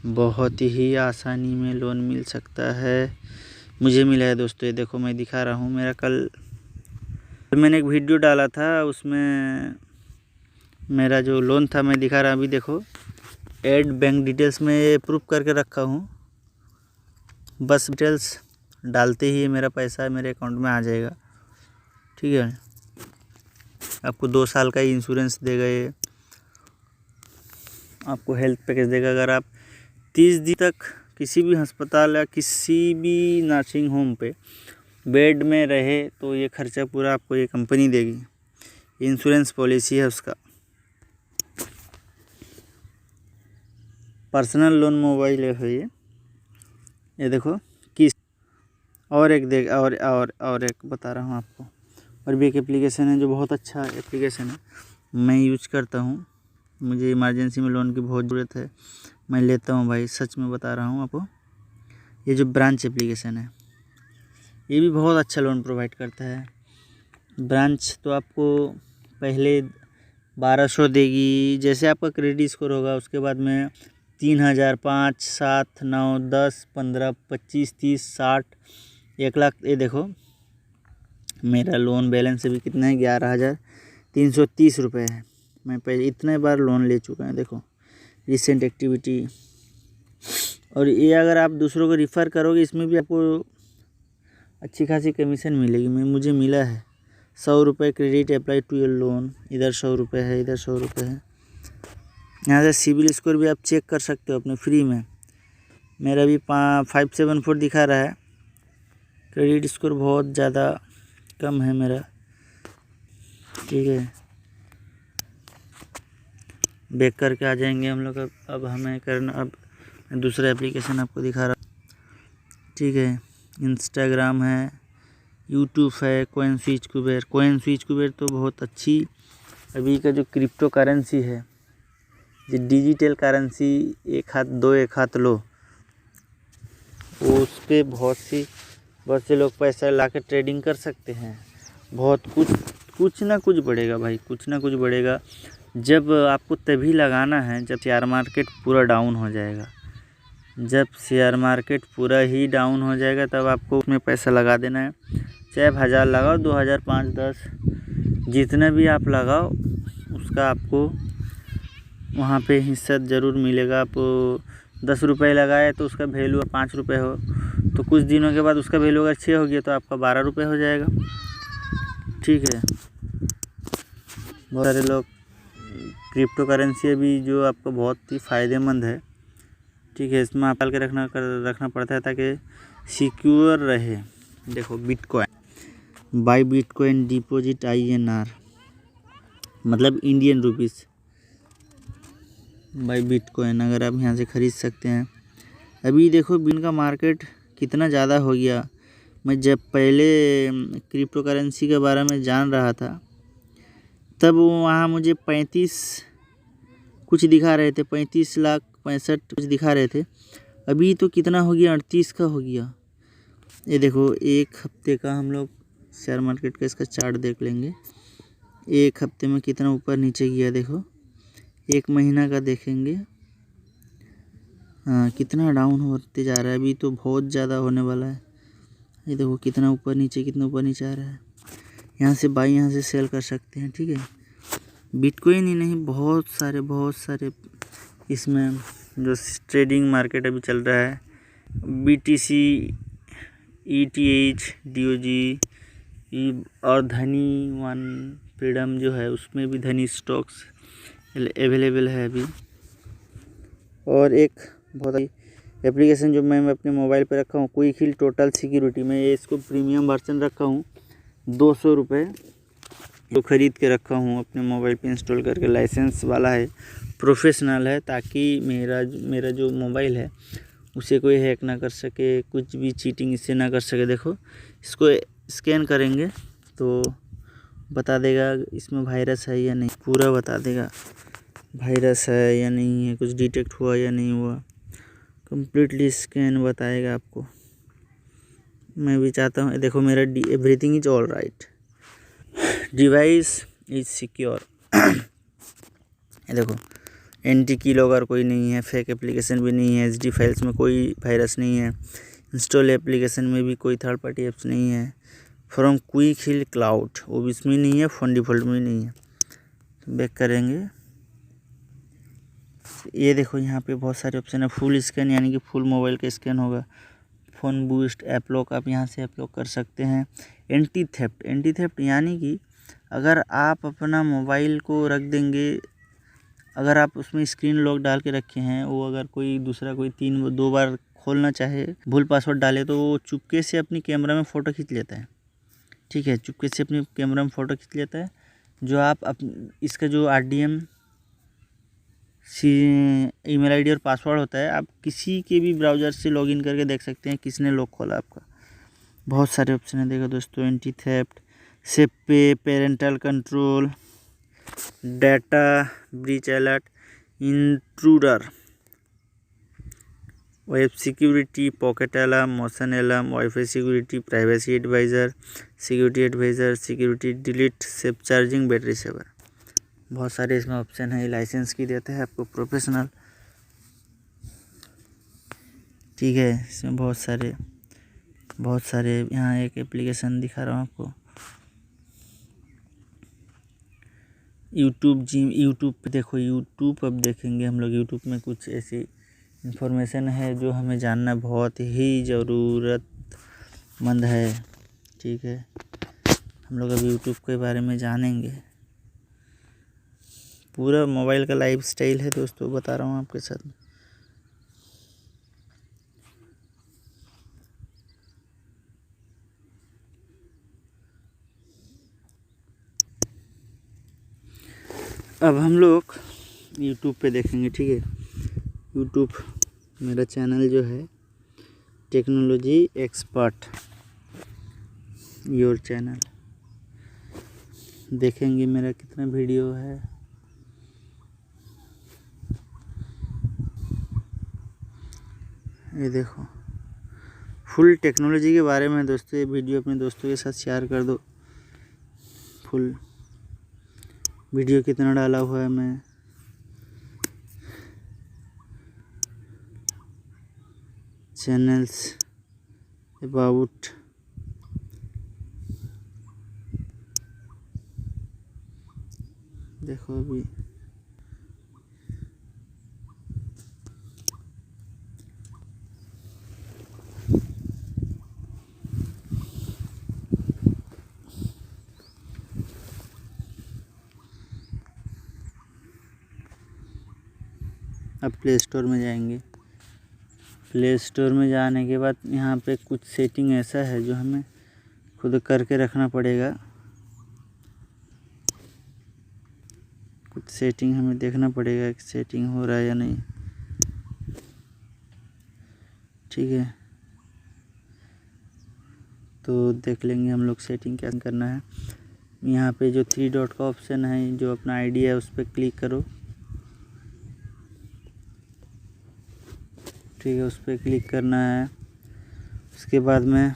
बहुत ही आसानी में लोन मिल सकता है। मुझे मिला है दोस्तों, ये देखो मैं दिखा रहा हूँ। मेरा कल मैंने एक वीडियो डाला था, उसमें मेरा जो लोन था मैं दिखा रहा। अभी देखो ऐड बैंक डिटेल्स में प्रूफ करके रखा हूँ, बस डिटेल्स डालते ही मेरा पैसा मेरे अकाउंट में आ जाएगा। ठीक है, आपको 2 साल का इंश्योरेंस देगा, ये आपको हेल्थ पैकेज देगा। अगर आप 30 दिन तक किसी भी अस्पताल या किसी भी नर्सिंग होम पे बेड में रहे तो ये खर्चा पूरा आपको ये कंपनी देगी। इंश्योरेंस पॉलिसी है उसका। पर्सनल लोन मोबाइल है ये देखो किस। और एक देख और एक बता रहा हूँ आपको, और भी एक एप्लीकेशन है जो बहुत अच्छा एप्लीकेशन है, मैं यूज करता हूँ। मुझे इमरजेंसी में लोन की बहुत ज़रूरत है, मैं लेता हूँ भाई, सच में बता रहा हूँ आपको। ये जो ब्रांच एप्लीकेशन है ये भी बहुत अच्छा लोन प्रोवाइड करता है। ब्रांच तो आपको पहले 1200 देगी, जैसे आपका क्रेडिट स्कोर होगा उसके बाद में 3000, 5, 7, 9, 10, 15, 25, 30, 60, 1 लाख। ये देखो मेरा लोन बैलेंस अभी कितना है, 11,330 रुपये है। मैं पहले इतने बार लोन ले चुका हूँ। देखो रिसेंट एक्टिविटी, और ये अगर आप दूसरों को रिफ़र करोगे इसमें भी आपको अच्छी खासी कमीशन मिलेगी। मुझे मिला है 100 रुपये credit apply to your loan, इधर 100 रुपये है, इधर 100 रुपये है। यहाँ से सिविल स्कोर भी आप चेक कर सकते हो अपने फ्री में। मेरा भी 574 दिखा रहा है, क्रेडिट स्कोर बहुत ज़्यादा कम है मेरा, ठीक है। बैक करके आ जाएंगे हम लोग। अब हमें करना, अब दूसरा एप्लीकेशन आपको दिखा रहा, ठीक है। इंस्टाग्राम है, यूट्यूब है, कॉइन स्विच कुबेर तो बहुत अच्छी अभी का जो क्रिप्टो करेंसी है, जो डिजिटल करेंसी, एक हाथ लो, वो उस पर बहुत से लोग पैसा ला के ट्रेडिंग कर सकते हैं। बहुत कुछ ना कुछ बढ़ेगा भाई, कुछ ना कुछ बढ़ेगा। जब आपको तभी लगाना है जब शेयर मार्केट पूरा डाउन हो जाएगा। जब शेयर मार्केट पूरा ही डाउन हो जाएगा तब आपको उसमें पैसा लगा देना है। चाहे 1000 लगाओ, 2000, 5, 10, जितना भी आप लगाओ उसका आपको वहाँ पे हिस्सा ज़रूर मिलेगा। आप 10 रुपये लगाए तो उसका वैल्यू 5 रुपये हो, तो कुछ दिनों के बाद उसका वैल्यू अगर 6 हो गया तो आपका 12 रुपये हो जाएगा, ठीक है। बहुत सारे लोग क्रिप्टो करेंसी अभी जो आपको बहुत ही फ़ायदेमंद है, ठीक है। इसमें आप डाल के रखना पड़ता है ताकि सिक्योर रहे। देखो bitcoin, by bitcoin deposit INR, मतलब इंडियन रुपीस बाई बिटकॉइन, अगर आप यहाँ से ख़रीद सकते हैं। अभी देखो बिन का मार्केट कितना ज़्यादा हो गया। मैं जब पहले क्रिप्टो करेंसी के बारे में जान रहा था तब वहाँ मुझे 35 कुछ दिखा रहे थे, 35,65,000 कुछ दिखा रहे थे। अभी तो कितना हो गया, 38 का हो गया। ये देखो एक हफ्ते का हम लोग शेयर मार्केट का इसका चार्ट देख लेंगे, एक हफ्ते में कितना ऊपर नीचे गया। देखो 1 महीना का देखेंगे, हाँ कितना डाउन होते जा रहा है। अभी तो बहुत ज़्यादा होने वाला है। ये देखो कितना ऊपर नीचे आ रहा है। यहाँ से बाई, यहाँ से सेल कर सकते हैं, ठीक है। बिटकॉइन ही नहीं, बहुत सारे इसमें जो ट्रेडिंग मार्केट अभी चल रहा है, BTC, ETH, DOG और धनी वन फ्रीडम जो है उसमें भी धनी स्टॉक्स अवेलेबल है अभी। और एक बहुत एप्लीकेशन जो मैं अपने मोबाइल पे रखा हूँ, क्विक टोटल सिक्योरिटी, में ये इसको प्रीमियम वर्जन रखा हूँ, 200 रुपये तो ख़रीद के रखा हूँ अपने मोबाइल पे इंस्टॉल करके। लाइसेंस वाला है, प्रोफेशनल है, ताकि मेरा जो मोबाइल है उसे कोई हैक ना कर सके, कुछ भी चीटिंग इससे ना कर सके। देखो इसको स्कैन करेंगे तो बता देगा इसमें वायरस है या नहीं, पूरा बता देगा वायरस है या नहीं है, कुछ डिटेक्ट हुआ या नहीं हुआ, कम्प्लीटली स्कैन बताएगा आपको। मैं भी चाहता हूँ, देखो मेरा everything is all right, device is secure. देखो एंटी की लॉगर कोई नहीं है, फेक एप्लीकेशन भी नहीं है, SD फाइल्स में कोई वायरस नहीं है, इंस्टॉल एप्लीकेशन में भी कोई थर्ड पार्टी ऐप्स नहीं है, फ्रॉम क्विक क्लाउड वो भी इसमें नहीं है, फ़ोन डिफ़ॉल्ट में नहीं है। तो बैक करेंगे, ये देखो यहाँ पे बहुत सारे ऑप्शन है। फुल स्कैन यानी कि फुल मोबाइल का स्कैन होगा। फ़ोन बूस्ट, ऐप लॉक, आप यहाँ से ऐप लॉक कर सकते हैं। एंटी थेफ्ट यानी कि अगर आप अपना मोबाइल को रख देंगे, अगर आप उसमें स्क्रीन लॉक डाल के रखे हैं, वो अगर कोई दूसरा कोई 2 बार खोलना चाहे, भूल पासवर्ड डाले, तो वो चुपके से अपनी कैमरा में फ़ोटो खींच लेता है, ठीक है। चुपके से अपनी कैमरा में फ़ोटो खींच लेता है। जो आप इसका जो RDM ईमेल आईडी और पासवर्ड होता है। आप किसी के भी ब्राउज़र से लॉगिन करके देख सकते हैं किसने लॉक खोला आपका। बहुत सारे ऑप्शन है देखो दोस्तों, anti theft, save pay, parental control, data breach alert, intruder, web security, pocket alarm, motion alarm, WiFi security, privacy advisor, security delete, safe charging, battery saver. बहुत सारे इसमें ऑप्शन है। लाइसेंस की देते हैं आपको प्रोफेशनल, ठीक है। इसमें बहुत सारे यहाँ एक एप्लीकेशन दिखा रहा हूँ आपको, यूट्यूब पे देखो। यूट्यूब अब देखेंगे हम लोग। यूट्यूब में कुछ ऐसी इन्फॉर्मेशन है जो हमें जानना बहुत ही ज़रूरतमंद है, ठीक है। हम लोग अब यूट्यूब के बारे में जानेंगे। पूरा मोबाइल का लाइफ स्टाइल है दोस्तों, बता रहा हूँ आपके साथ। अब हम लोग यूट्यूब पे देखेंगे, ठीक है। यूट्यूब मेरा चैनल जो है टेक्नोलॉजी एक्सपर्ट, योर चैनल। देखेंगे मेरा कितना वीडियो है। ये देखो, फुल टेक्नोलॉजी के बारे में दोस्तों ये वीडियो अपने दोस्तों के साथ शेयर कर दो। फुल वीडियो कितना डाला हुआ है मैं, चैनल्स अबाउट, देखो अभी अब प्ले स्टोर में जाएंगे। प्ले स्टोर में जाने के बाद यहाँ पे कुछ सेटिंग ऐसा है जो हमें खुद करके रखना पड़ेगा। कुछ सेटिंग हमें देखना पड़ेगा कि सेटिंग हो रहा है या नहीं, ठीक है। तो देख लेंगे हम लोग सेटिंग क्या करना है। यहाँ पे जो 3 डॉट का ऑप्शन है, जो अपना आईडी है उस पर क्लिक करो, ठीक है। उस पर क्लिक करना है। उसके बाद में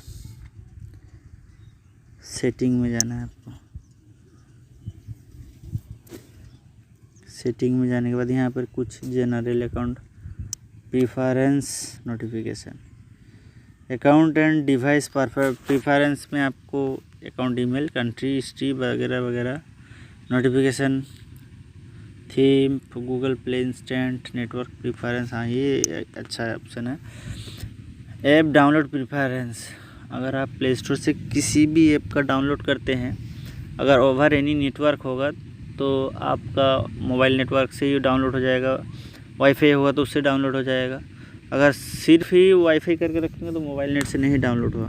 सेटिंग में जाना है आपको। सेटिंग में जाने के बाद यहाँ पर कुछ general account preference, notification, account and device preference में आपको अकाउंट, ईमेल, कंट्री, हिस्ट्री वगैरह वगैरह, notification, theme, Google play instant, network preference. हाँ, ये अच्छा ऑप्शन है। ऐप डाउनलोड प्रीफरेंस, अगर आप प्ले स्टोर से किसी भी ऐप का डाउनलोड करते हैं, अगर ओवर एनी नेटवर्क होगा तो आपका मोबाइल नेटवर्क से ही डाउनलोड हो जाएगा। वाईफाई होगा तो उससे डाउनलोड हो जाएगा। अगर सिर्फ ही वाईफाई करके रखेंगे तो मोबाइल नेट से नहीं डाउनलोड होगा।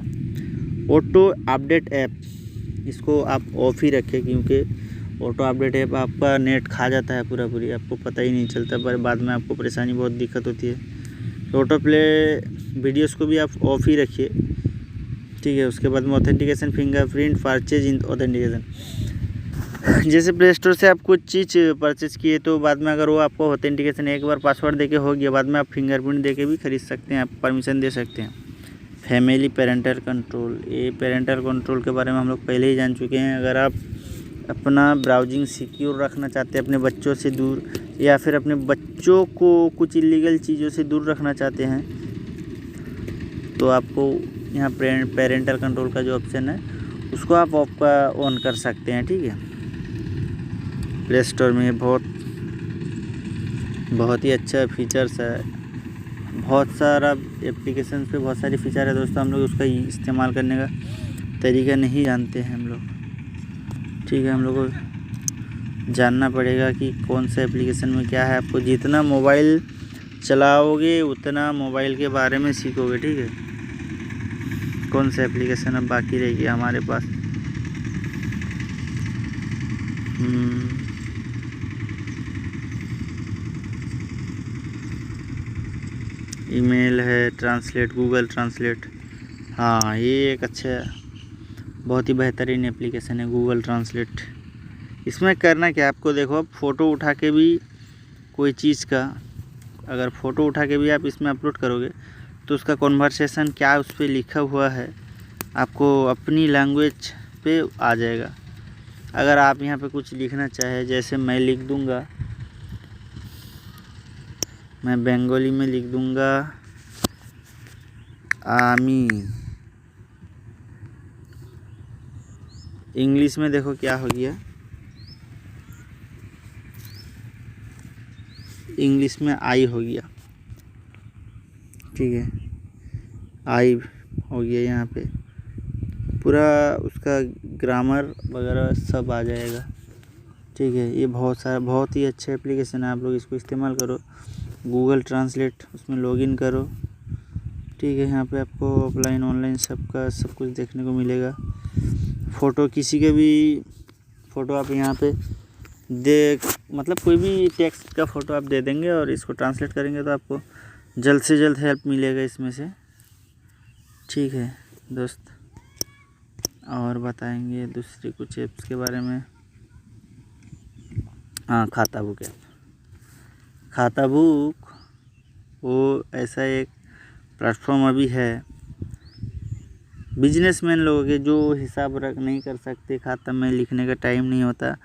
ऑटो अपडेट ऐप, इसको आप ऑफ ही रखें, क्योंकि ऑटो अपडेट ऐप आपका नेट खा जाता है पूरी, आपको पता ही नहीं चलता, पर बाद में आपको परेशानी बहुत दिक्कत होती है। तो ऑटो प्ले वीडियोस को भी आप ऑफ ही रखिए, ठीक है। उसके बाद में ऑथेंटिकेशन, फिंगरप्रिंट, परचेज ऑथेंटिकेशन। जैसे प्ले स्टोर से आप कुछ चीज़ परचेज किए तो बाद में अगर वो आपको ऑथेंटिकेशन एक बार पासवर्ड देके हो गया, बाद में आप फिंगरप्रिंट देके भी खरीद सकते हैं, आप परमिशन दे सकते हैं। फैमिली पेरेंटल कंट्रोल, ये पेरेंटल कंट्रोल के बारे में हम लोग पहले ही जान चुके हैं। अगर आप अपना ब्राउजिंग सिक्योर रखना चाहते हैं अपने बच्चों से दूर, या फिर अपने बच्चों को कुछ इलीगल चीज़ों से दूर रखना चाहते हैं, तो आपको यहाँ पेरेंटल कंट्रोल का जो ऑप्शन है उसको आप ऑन कर सकते हैं, ठीक है। प्ले स्टोर में बहुत ही अच्छा फीचर्स है। बहुत सारा एप्लीकेशन पे बहुत सारी फीचर है दोस्तों, हम लोग उसका इस्तेमाल करने का तरीका नहीं जानते हैं हम लोग, ठीक है। हम लोग को जानना पड़ेगा कि कौन सा एप्लीकेशन में क्या है। आपको जितना मोबाइल चलाओगे उतना मोबाइल के बारे में सीखोगे, ठीक है। कौन सा एप्लीकेशन अब बाकी रह गया हमारे पास, ईमेल है, ट्रांसलेट, गूगल ट्रांसलेट। हाँ, ये एक अच्छा बहुत ही बेहतरीन एप्लीकेशन है गूगल ट्रांसलेट। इसमें करना क्या आपको, देखो आप फ़ोटो उठा के भी कोई चीज़ का अगर फ़ोटो उठा के भी आप इसमें अपलोड करोगे तो उसका कन्वर्सेशन क्या उस पर लिखा हुआ है आपको अपनी लैंग्वेज पे आ जाएगा। अगर आप यहाँ पे कुछ लिखना चाहे, जैसे मैं लिख दूँगा, मैं बंगाली में लिख दूँगा आमी। इंग्लिश में देखो क्या हो गया, इंग्लिश में आई हो गया, ठीक है, आई हो गया। यहाँ पे पूरा उसका ग्रामर वगैरह सब आ जाएगा, ठीक है। ये बहुत ही अच्छे एप्लीकेशन है, आप लोग इसको इस्तेमाल करो। गूगल ट्रांसलेट, उसमें लॉगिन करो, ठीक है। यहाँ पे आपको ऑफलाइन ऑनलाइन सब कुछ देखने को मिलेगा। फ़ोटो किसी के भी फ़ोटो आप यहाँ पे मतलब कोई भी टेक्स्ट का फ़ोटो आप दे देंगे और इसको ट्रांसलेट करेंगे तो आपको जल्द से जल्द हेल्प मिलेगा इसमें से, ठीक है दोस्त। और बताएंगे दूसरी कुछ ऐप्स के बारे में। हाँ, खाता बुक ऐप। खाता बुक वो ऐसा एक प्लेटफॉर्म अभी है बिजनेसमैन लोगों के जो हिसाब रख नहीं कर सकते, खाता में लिखने का टाइम नहीं होता,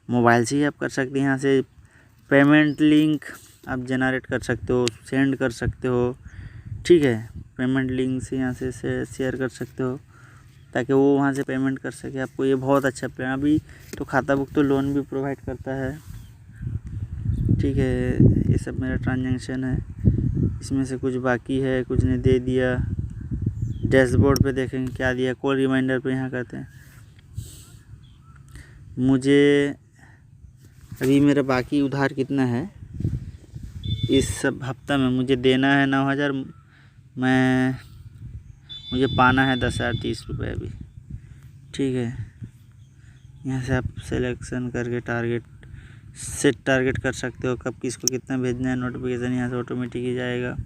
मोबाइल से ही आप कर सकते हैं। यहाँ से पेमेंट लिंक आप जनरेट कर सकते हो, सेंड कर सकते हो, ठीक है। पेमेंट लिंक से यहाँ से शेयर कर सकते हो ताकि वो वहाँ से पेमेंट कर सके आपको। ये बहुत अच्छा प्लान। अभी तो खाता बुक तो लोन भी प्रोवाइड करता है, ठीक है। ये सब मेरा ट्रांजैक्शन है, इसमें से कुछ बाकी है, कुछ ने दे दिया। डैशबोर्ड पे देखेंगे क्या दिया, कॉल रिमाइंडर पे यहाँ करते हैं। मुझे अभी मेरा बाकी उधार कितना है इस सब हफ्ता में, मुझे देना है 9,000, मुझे पाना है 10,030 रुपये अभी, ठीक है। यहाँ से आप सिलेक्शन करके टारगेट कर सकते हो कब किसको कितना भेजना है। नोटिफिकेशन यहाँ से ऑटोमेटिक ही जाएगा।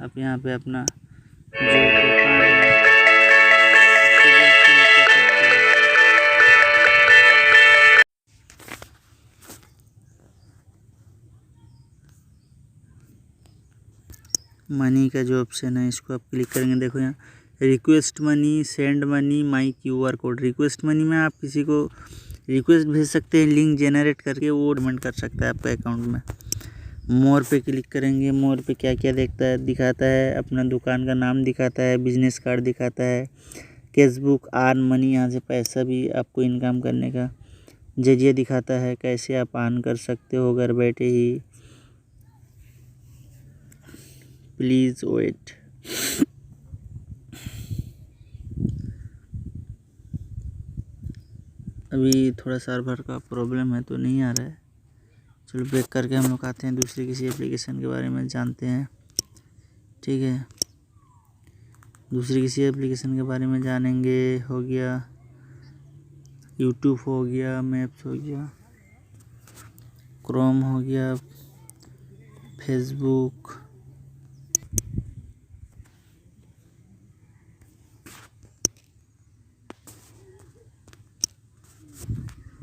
आप यहाँ पे अपना मनी का जो ऑप्शन है इसको आप क्लिक करेंगे। देखो यहाँ रिक्वेस्ट मनी, सेंड मनी, माई QR कोड। रिक्वेस्ट मनी में आप किसी को रिक्वेस्ट भेज सकते हैं, लिंक जनरेट करके वो पेमेंट कर सकता है आपके अकाउंट में। मोर पे क्लिक करेंगे। मोर पे क्या क्या दिखाता है, अपना दुकान का नाम दिखाता है, बिजनेस कार्ड दिखाता है, कैशबुक, अर्न मनी, यहाँ से पैसा भी आपको इनकम करने का जरिए दिखाता है, कैसे आप अर्न कर सकते हो घर बैठे ही। Please wait. अभी थोड़ा सर्वर का प्रॉब्लम है तो नहीं आ रहा है। चलो बैक करके हम लोग आते हैं दूसरी किसी एप्लीकेशन के बारे में जानते हैं, ठीक है। दूसरी किसी एप्लीकेशन के बारे में जानेंगे। हो गया यूट्यूब, हो गया मैप्स, हो गया क्रोम, हो गया फेसबुक,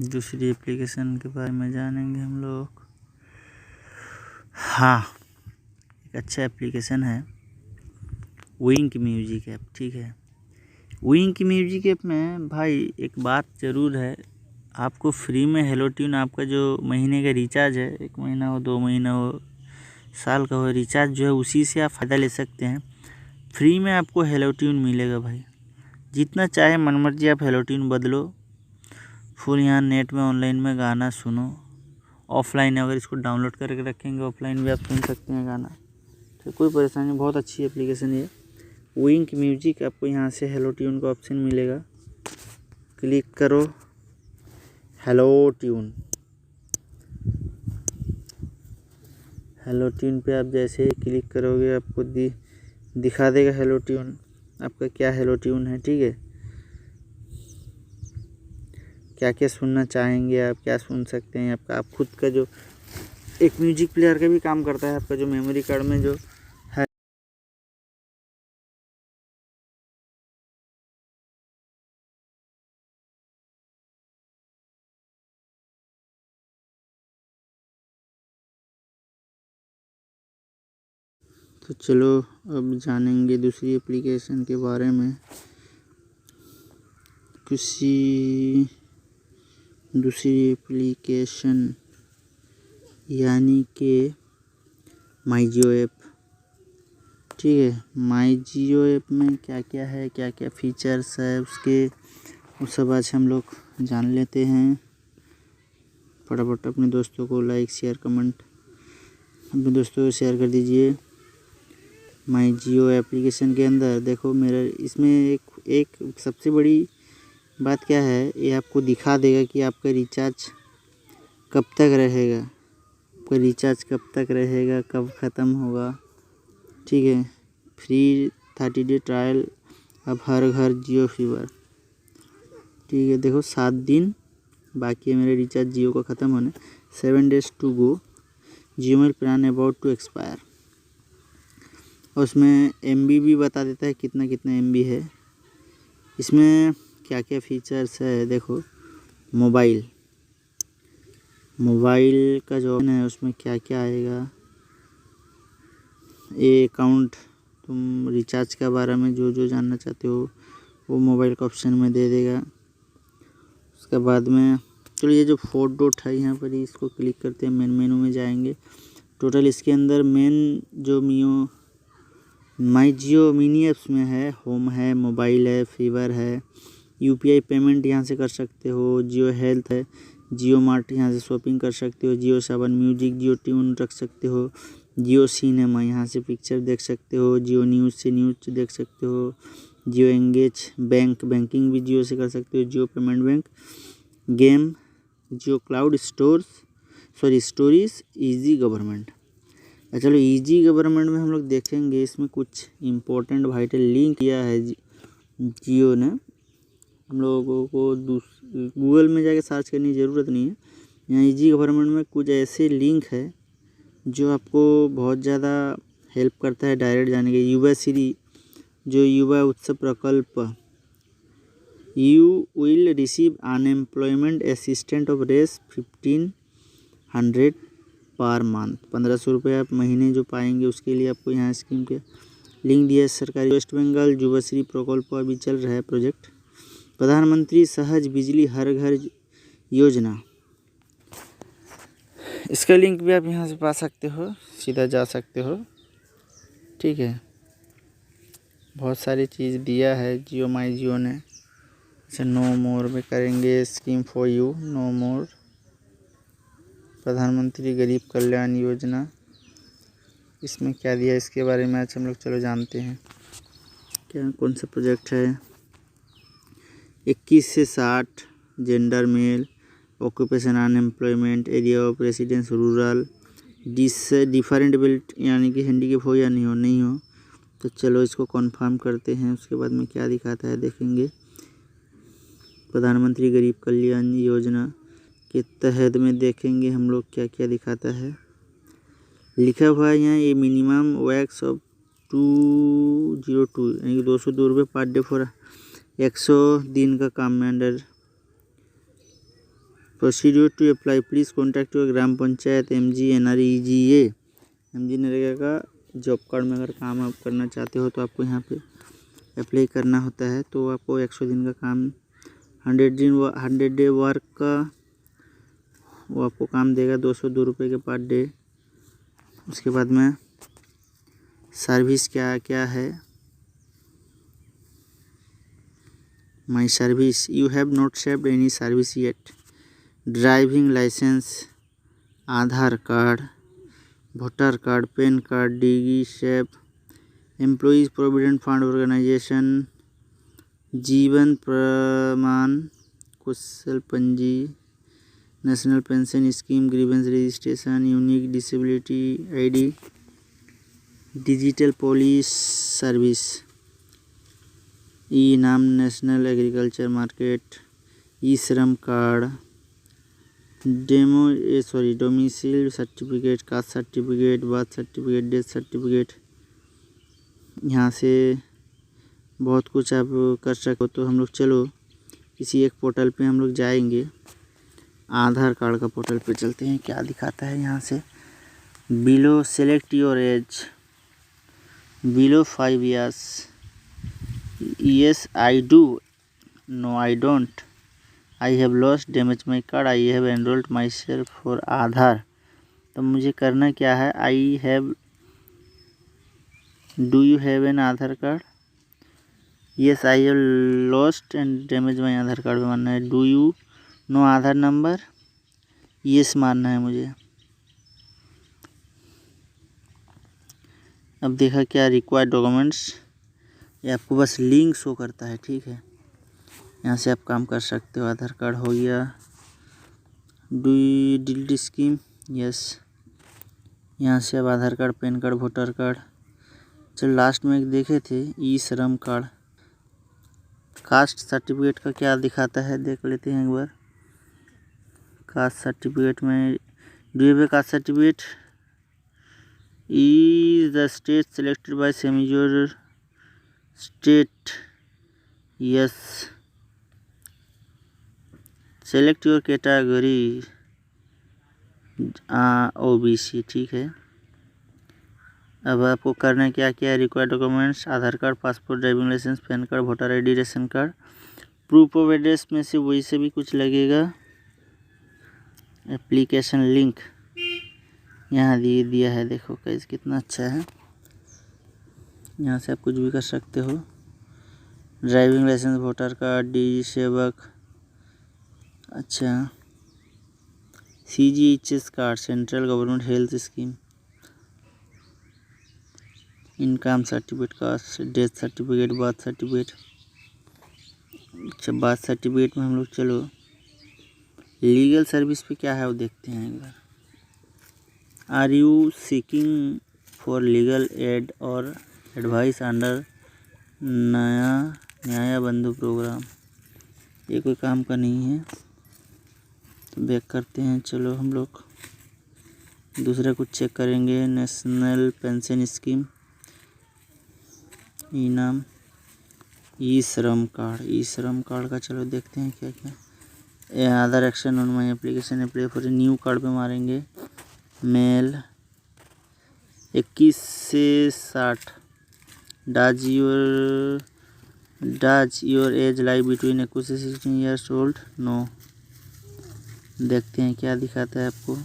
दूसरी एप्लीकेशन के बारे में जानेंगे हम लोग। हाँ, एक अच्छा एप्लीकेशन है विंक म्यूजिक ऐप, ठीक है। विंक म्यूजिक ऐप में भाई एक बात ज़रूर है, आपको फ्री में हेलो ट्यून, आपका जो महीने का रिचार्ज है, 1 महीना हो, 2 महीना हो, साल का हो, रिचार्ज जो है उसी से आप फ़ायदा ले सकते हैं। फ्री में आपको हेलो ट्यून मिलेगा भाई, जितना चाहे मनमर्जी आप हेलो ट्यून बदलो। फुल यहाँ नेट में ऑनलाइन में गाना सुनो। ऑफलाइन अगर इसको डाउनलोड करके रखेंगे ऑफलाइन भी आप सुन सकते हैं गाना, तो कोई परेशानी। बहुत अच्छी एप्लीकेशन है विंक म्यूजिक। आपको यहाँ से हेलो ट्यून का ऑप्शन मिलेगा, क्लिक करो हेलो ट्यून। हेलो ट्यून पे आप जैसे ही क्लिक करोगे आपको दिखा देगा हेलो ट्यून, आपका क्या हेलो ट्यून है, ठीक है। क्या क्या सुनना चाहेंगे आप, क्या सुन सकते हैं, आपका आप खुद का जो एक म्यूजिक प्लेयर का भी काम करता है आपका जो मेमोरी कार्ड में जो है। तो चलो अब जानेंगे दूसरी एप्लीकेशन के बारे में। किसी दूसरी एप्लीकेशन यानी कि माई जियो ऐप। ठीक है, माई जियो ऐप में क्या क्या है, क्या क्या फीचर्स है उसके, वो सब आज हम लोग जान लेते हैं। फटाफट अपने दोस्तों को लाइक शेयर कमेंट अपने दोस्तों को शेयर कर दीजिए। माई जियो एप्लीकेशन के अंदर देखो मेरा इसमें एक सबसे बड़ी बात क्या है, ये आपको दिखा देगा कि आपका रिचार्ज कब तक रहेगा, आपका रिचार्ज कब तक रहेगा, कब ख़त्म होगा। ठीक है, फ्री 30 डे ट्रायल, अब हर घर जियो फीवर। ठीक है, देखो 7 दिन बाकी है मेरे रिचार्ज जियो का ख़त्म होने, 7 days to go, Jio mail plan about to expire. और उसमें MB भी बता देता है कितना कितना MB है। इसमें क्या क्या फीचर्स है देखो, मोबाइल का जो है उसमें क्या क्या आएगा, ये अकाउंट, तुम रिचार्ज के बारे में जो जो जानना चाहते हो वो मोबाइल का ऑप्शन में दे देगा। उसके बाद में चलो ये जो 4 डॉट है यहाँ पर इसको क्लिक करते हैं, मेन मेनू में जाएंगे। टोटल इसके अंदर मेन जो माई जियो मिनी ऐप्स में है, होम है, मोबाइल है, फीवर है, UPI पेमेंट यहाँ से कर सकते हो, जियो हेल्थ है, जियो मार्ट यहाँ से शॉपिंग कर सकते हो, जियो सावन म्यूजिक, जियो ट्यून रख सकते हो, जियो सिनेमा यहाँ से पिक्चर देख सकते हो, जियो न्यूज़ से न्यूज़ देख सकते हो, जियो एंगेज बैंकिंग भी जियो से कर सकते हो, जियो पेमेंट बैंक, गेम, जियो क्लाउड स्टोरीज, इजी गवर्नमेंट। चलो इजी गवर्नमेंट में हम लोग देखेंगे, इसमें कुछ इम्पोर्टेंट वाइटल लिंक किया है जियो ने। हम लोगों को गूगल में जाके सर्च करने की ज़रूरत नहीं है, यहाँ इजी गवर्नमेंट में कुछ ऐसे लिंक है जो आपको बहुत ज़्यादा हेल्प करता है डायरेक्ट जाने के। युवा श्री जो युवा उत्सव प्रकल्प, you will receive unemployment assistant of रेस 1500 पर मंथ, 1500 रुपये आप महीने जो पाएंगे उसके लिए आपको यहाँ स्कीम के लिंक दिया है। सरकारी वेस्ट बंगाल युवाश्री प्रकल्प अभी चल रहा है प्रोजेक्ट, प्रधानमंत्री सहज बिजली हर घर योजना, इसका लिंक भी आप यहाँ से पा सकते हो, सीधा जा सकते हो। ठीक है, बहुत सारी चीज़ दिया है जियो माई जियो ने। जैसे नो मोर में करेंगे, स्कीम फॉर यू, नो मोर, प्रधानमंत्री गरीब कल्याण योजना, इसमें क्या दिया इसके बारे में आज हम लोग चलो जानते हैं। क्या कौन सा प्रोजेक्ट है, 21 से 60, gender male, occupation unemployment, area of residence rural, different यानी कि हैंडीकैप हो या नहीं हो। तो चलो इसको कंफर्म करते हैं, उसके बाद में क्या दिखाता है देखेंगे। प्रधानमंत्री गरीब कल्याण योजना के तहत में देखेंगे हम लोग क्या क्या दिखाता है। लिखा हुआ है यहाँ, ये मिनिमम वैक्स ऑफ 202 यानी कि 202 रुपये पर डे फॉर 100 दिन का काम में। Under procedure to apply please contact your gram panchayat MG NREGA। MG NREGA का जॉब कार्ड में अगर काम आप करना चाहते हो तो आपको यहाँ पे अप्लाई करना होता है। तो आपको 100 दिन का काम, 100 डे वर्क का वो आपको काम देगा 202 रुपये के पर डे। उसके बाद में सर्विस क्या क्या है, my service, you have not saved any service yet, driving licence, Aadhaar card, voter card, PAN card, डिगी शेप, employees provident fund organisation, Jeevan Pramaan, Kushal Panji, national pension scheme, grievance registration, unique disability ID, digital police service, नाम national agriculture market, Shram card, domicile certificate, caste certificate, birth certificate, death certificate. यहाँ से बहुत कुछ आप कर सकते हो। तो हम लोग चलो किसी एक पोर्टल पे हम लोग जाएंगे, आधार कार्ड का पोर्टल पे चलते हैं। क्या दिखाता है यहाँ से? Below select your as, below 5 years, yes I do, no I don't, I have lost damage my card, I have enrolled myself for आधार। तो मुझे करना क्या है? I have, do you have an Aadhaar card? Yes I have lost and damage my Aadhaar card पे मारना है। Do you know Aadhaar number? Yes मारना है मुझे। अब देखा क्या रिक्वायर्ड डॉक्यूमेंट्स, ये आपको बस लिंक शो करता है, ठीक है। यहाँ से आप काम कर सकते हो। आधार कार्ड हो गया। Do you delete scheme? Yes. यहाँ से अब Aadhaar card, PAN card, voter card. चलो लास्ट में एक देखे थे ई श्रम कार्ड। कास्ट सर्टिफिकेट का क्या दिखाता है देख लेते हैं एक बार। कास्ट सर्टिफिकेट में do you have a caste certificate? Is the state selected by same your state? Yes. Select your category, OBC, ठीक है। अब आपको करना क्या क्या है? Required documents, Aadhaar card, passport, driving licence, PAN card, voter ID, ration card. Proof of address में से वही से भी कुछ लगेगा। एप्लीकेशन लिंक यहाँ दिया है, देखो कैसे कितना अच्छा है। यहाँ से आप कुछ भी कर सकते हो। Driving licence, voter card, DG Sevak, अच्छा, CGHS card, central government health scheme, income certificate, caste, death certificate, birth certificate. अच्छा, बर्थ सर्टिफिकेट में हम लोग चलो लीगल सर्विस पे क्या है वो देखते हैं एक बार। Are you seeking for legal aid और एडवाइस अंडर नया न्याय बंधु प्रोग्राम? ये कोई काम का नहीं है, तो बैक करते हैं। चलो हम लोग दूसरा कुछ चेक करेंगे। नेशनल पेंशन स्कीम, इनाम, ई श्रम कार्ड। ई श्रम कार्ड का चलो देखते हैं क्या क्या। Other action on my application, apply for new card पे मारेंगे। मेल 21 से 60। Does your age lie between 21 से 16 ईयर्स ओल्ड? नो। देखते हैं क्या दिखाता है आपको।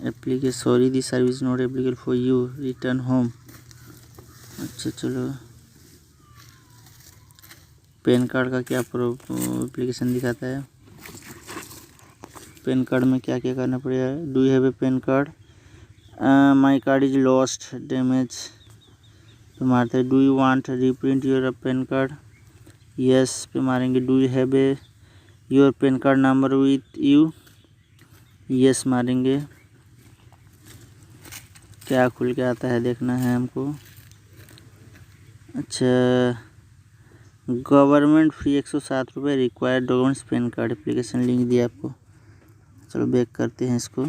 Application, sorry the service not applicable for you, return home. अच्छा चलो, पैन कार्ड का क्या एप्लीकेशन दिखाता है? पैन कार्ड में क्या क्या करना पड़ेगा? Do you have A pan card? My card is lost, damage पे मारते हैं। Do you want reprint your pan card? Yes पे मारेंगे। Do you have A your pan card number with you? Yes मारेंगे। क्या खुल के आता है देखना है हमको। अच्छा, गवर्नमेंट फी 107 रुपये, required documents, pan card, application link दिया आपको। चलो बैक करते हैं इसको।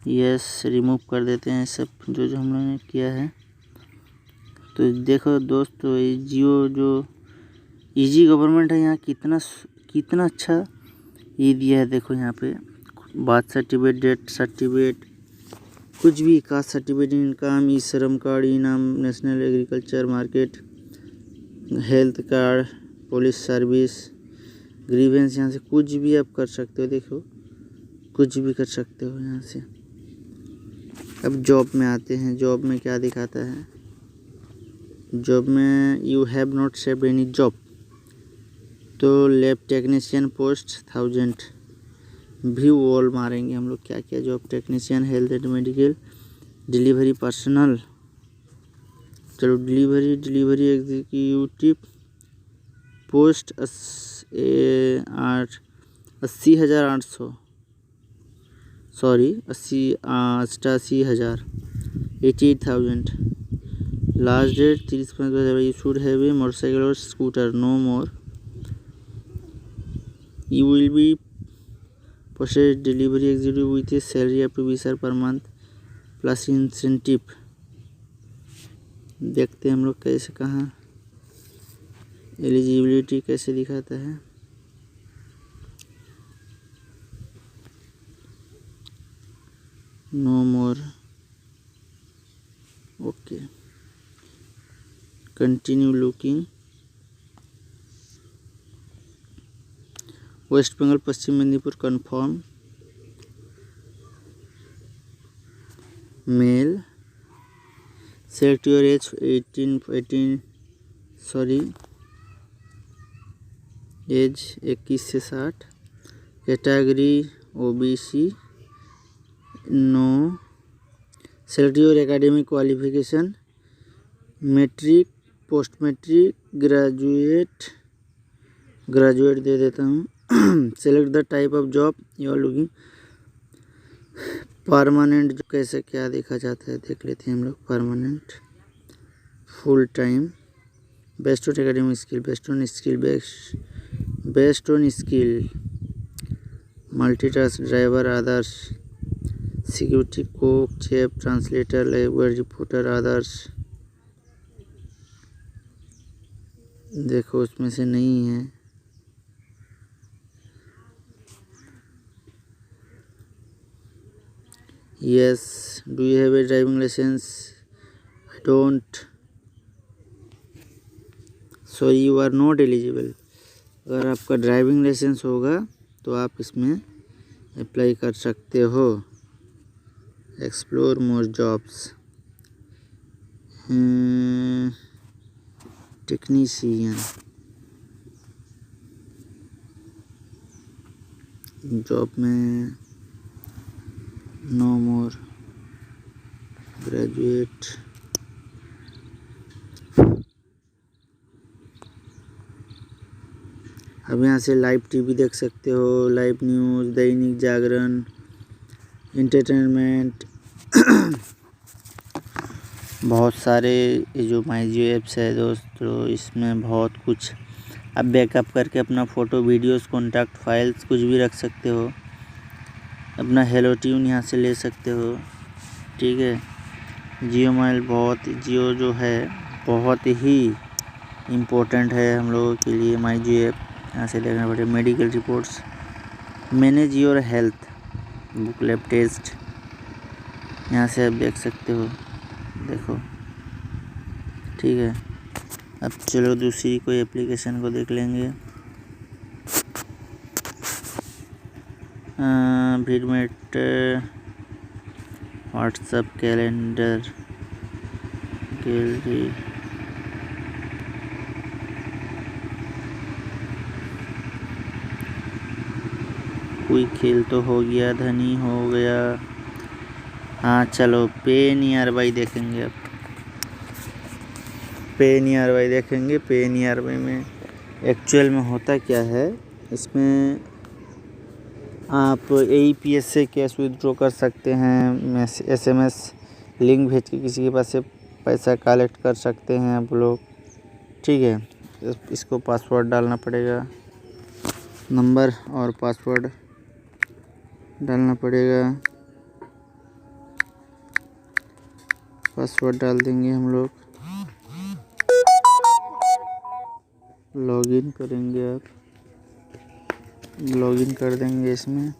यस, रिमूव कर देते हैं सब जो जो हम लोगों ने किया है। तो देखो दोस्तों, जियो जो इजी गवर्नमेंट है, यहाँ कितना अच्छा ये दिया है। देखो यहाँ पे बर्थ सर्टिफिकेट, डेथ सर्टिफिकेट, कुछ भी, कास्ट सर्टिफिकेट, इनकम, ई श्रम कार्ड, इनाम, national agriculture market, health card, police service, grievance. यहाँ से कुछ भी आप कर सकते हो। देखो कुछ भी कर सकते हो यहाँ से। अब जॉब में आते हैं। जॉब में क्या दिखाता है? जॉब में you have not saved any job, तो lab technician post 1000। View all मारेंगे हम लोग। क्या क्या job? Technician, health and medical, delivery personal. चलो delivery executive post 80,800, sorry 88,000, 88,000। Last date 30/5/2000। You should have a motorcycle और scooter, no more. You will be possessed delivery executive with a salary up to 20,000 per month plus incentive. देखते हैं हम लोग कैसे कहाँ eligibility कैसे दिखाता है। No more, okay, continue looking. West Bengal Paschim Medinipur confirm, male, select your age 18 age 21 से 60, category OBC, no, select your academic qualification, matric, post matric, graduate दे देता हूँ। Select the type of job you are looking, permanent जो कैसे क्या देखा जाता है देख लेते हैं हम लोग। Permanent, full time, based on academic skill, based on skill, multitask driver, others, security cook, chef, translator, language reporter, others. देखो उसमें से नहीं है। Yes, do you have a driving licence? I don't, so you are not eligible. अगर आपका driving licence होगा तो आप इसमें अप्लाई कर सकते हो। Explore more jobs, technician, job में नो मोर, ग्रेजुएट, अब यहाँ से लाइव टीवी देख सकते हो, live news, Dainik Jagran, entertainment, बहुत सारे ये जो माई जियो ऐप्स है दोस्तों, इसमें बहुत कुछ आप बैकअप करके अपना फ़ोटो, वीडियोस, कॉन्टैक्ट फाइल्स कुछ भी रख सकते हो। अपना हेलो ट्यून यहाँ से ले सकते हो, ठीक है। जियो जो है बहुत ही इम्पोर्टेंट है हम लोगों के लिए। माई जियो ऐप यहाँ से देखना पड़ेगा। Medical reports, manage your health, book lab test यहाँ से आप देख सकते हो, देखो, ठीक है। अब चलो दूसरी कोई एप्लीकेशन को देख लेंगे। वीडमेट, व्हाट्सएप, कैलेंडर, गैलरी, कोई खेल तो हो गया, धनी हो गया। हाँ चलो पे नियर बाई देखेंगे। अब पे नियर बाई देखेंगे। पे नियर बाई में एक्चुअल में होता क्या है, इसमें आप AEPS से कैश विड्रॉ कर सकते हैं, SMS लिंक भेज के किसी के पास से पैसा कलेक्ट कर सकते हैं आप लोग, ठीक है। इसको पासवर्ड डालना पड़ेगा, नंबर और पासवर्ड डालना पड़ेगा। पासवर्ड डाल देंगे हम लोग, लॉगिन करेंगे। आप लॉगिन कर देंगे, इसमें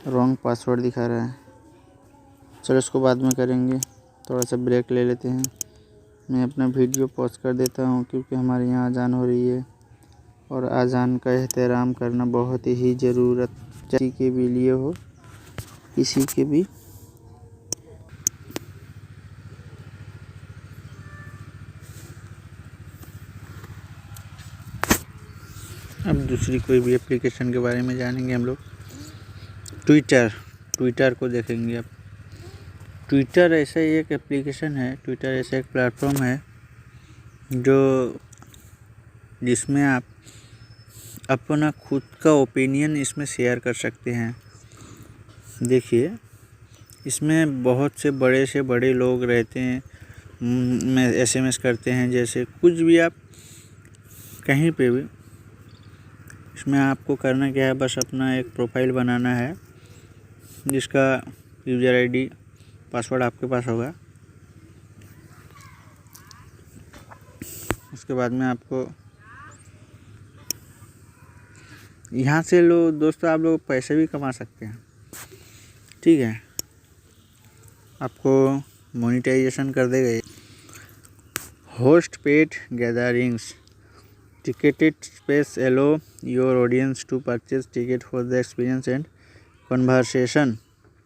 रॉन्ग पासवर्ड दिखा रहा है। चलो इसको बाद में करेंगे, थोड़ा सा ब्रेक ले लेते हैं। मैं अपना वीडियो पॉज कर देता हूँ क्योंकि हमारे यहाँ अजान हो रही है और अजान का एहतराम करना बहुत ही ज़रूरत, किसी के भी लिए हो, किसी के भी। अब दूसरी कोई भी एप्लीकेशन के बारे में जानेंगे हम लोग। ट्विटर को देखेंगे। अब ट्विटर ऐसा ही एक एप्लीकेशन है, ट्विटर ऐसा एक प्लेटफॉर्म है जिसमें आप अपना खुद का ओपिनियन इसमें शेयर कर सकते हैं। देखिए इसमें बहुत से बड़े लोग रहते हैं, SMS करते हैं, जैसे कुछ भी आप कहीं पे भी इसमें आपको करना क्या है, बस अपना एक प्रोफाइल बनाना है जिसका यूज़र आईडी पासवर्ड आपके पास होगा। उसके बाद में आपको यहाँ से दोस्तों आप लोग पैसे भी कमा सकते हैं। ठीक है, आपको मोनेटाइजेशन कर देगा। Host paid gatherings ticketed space allow your audience to purchase ticket for the experience and conversation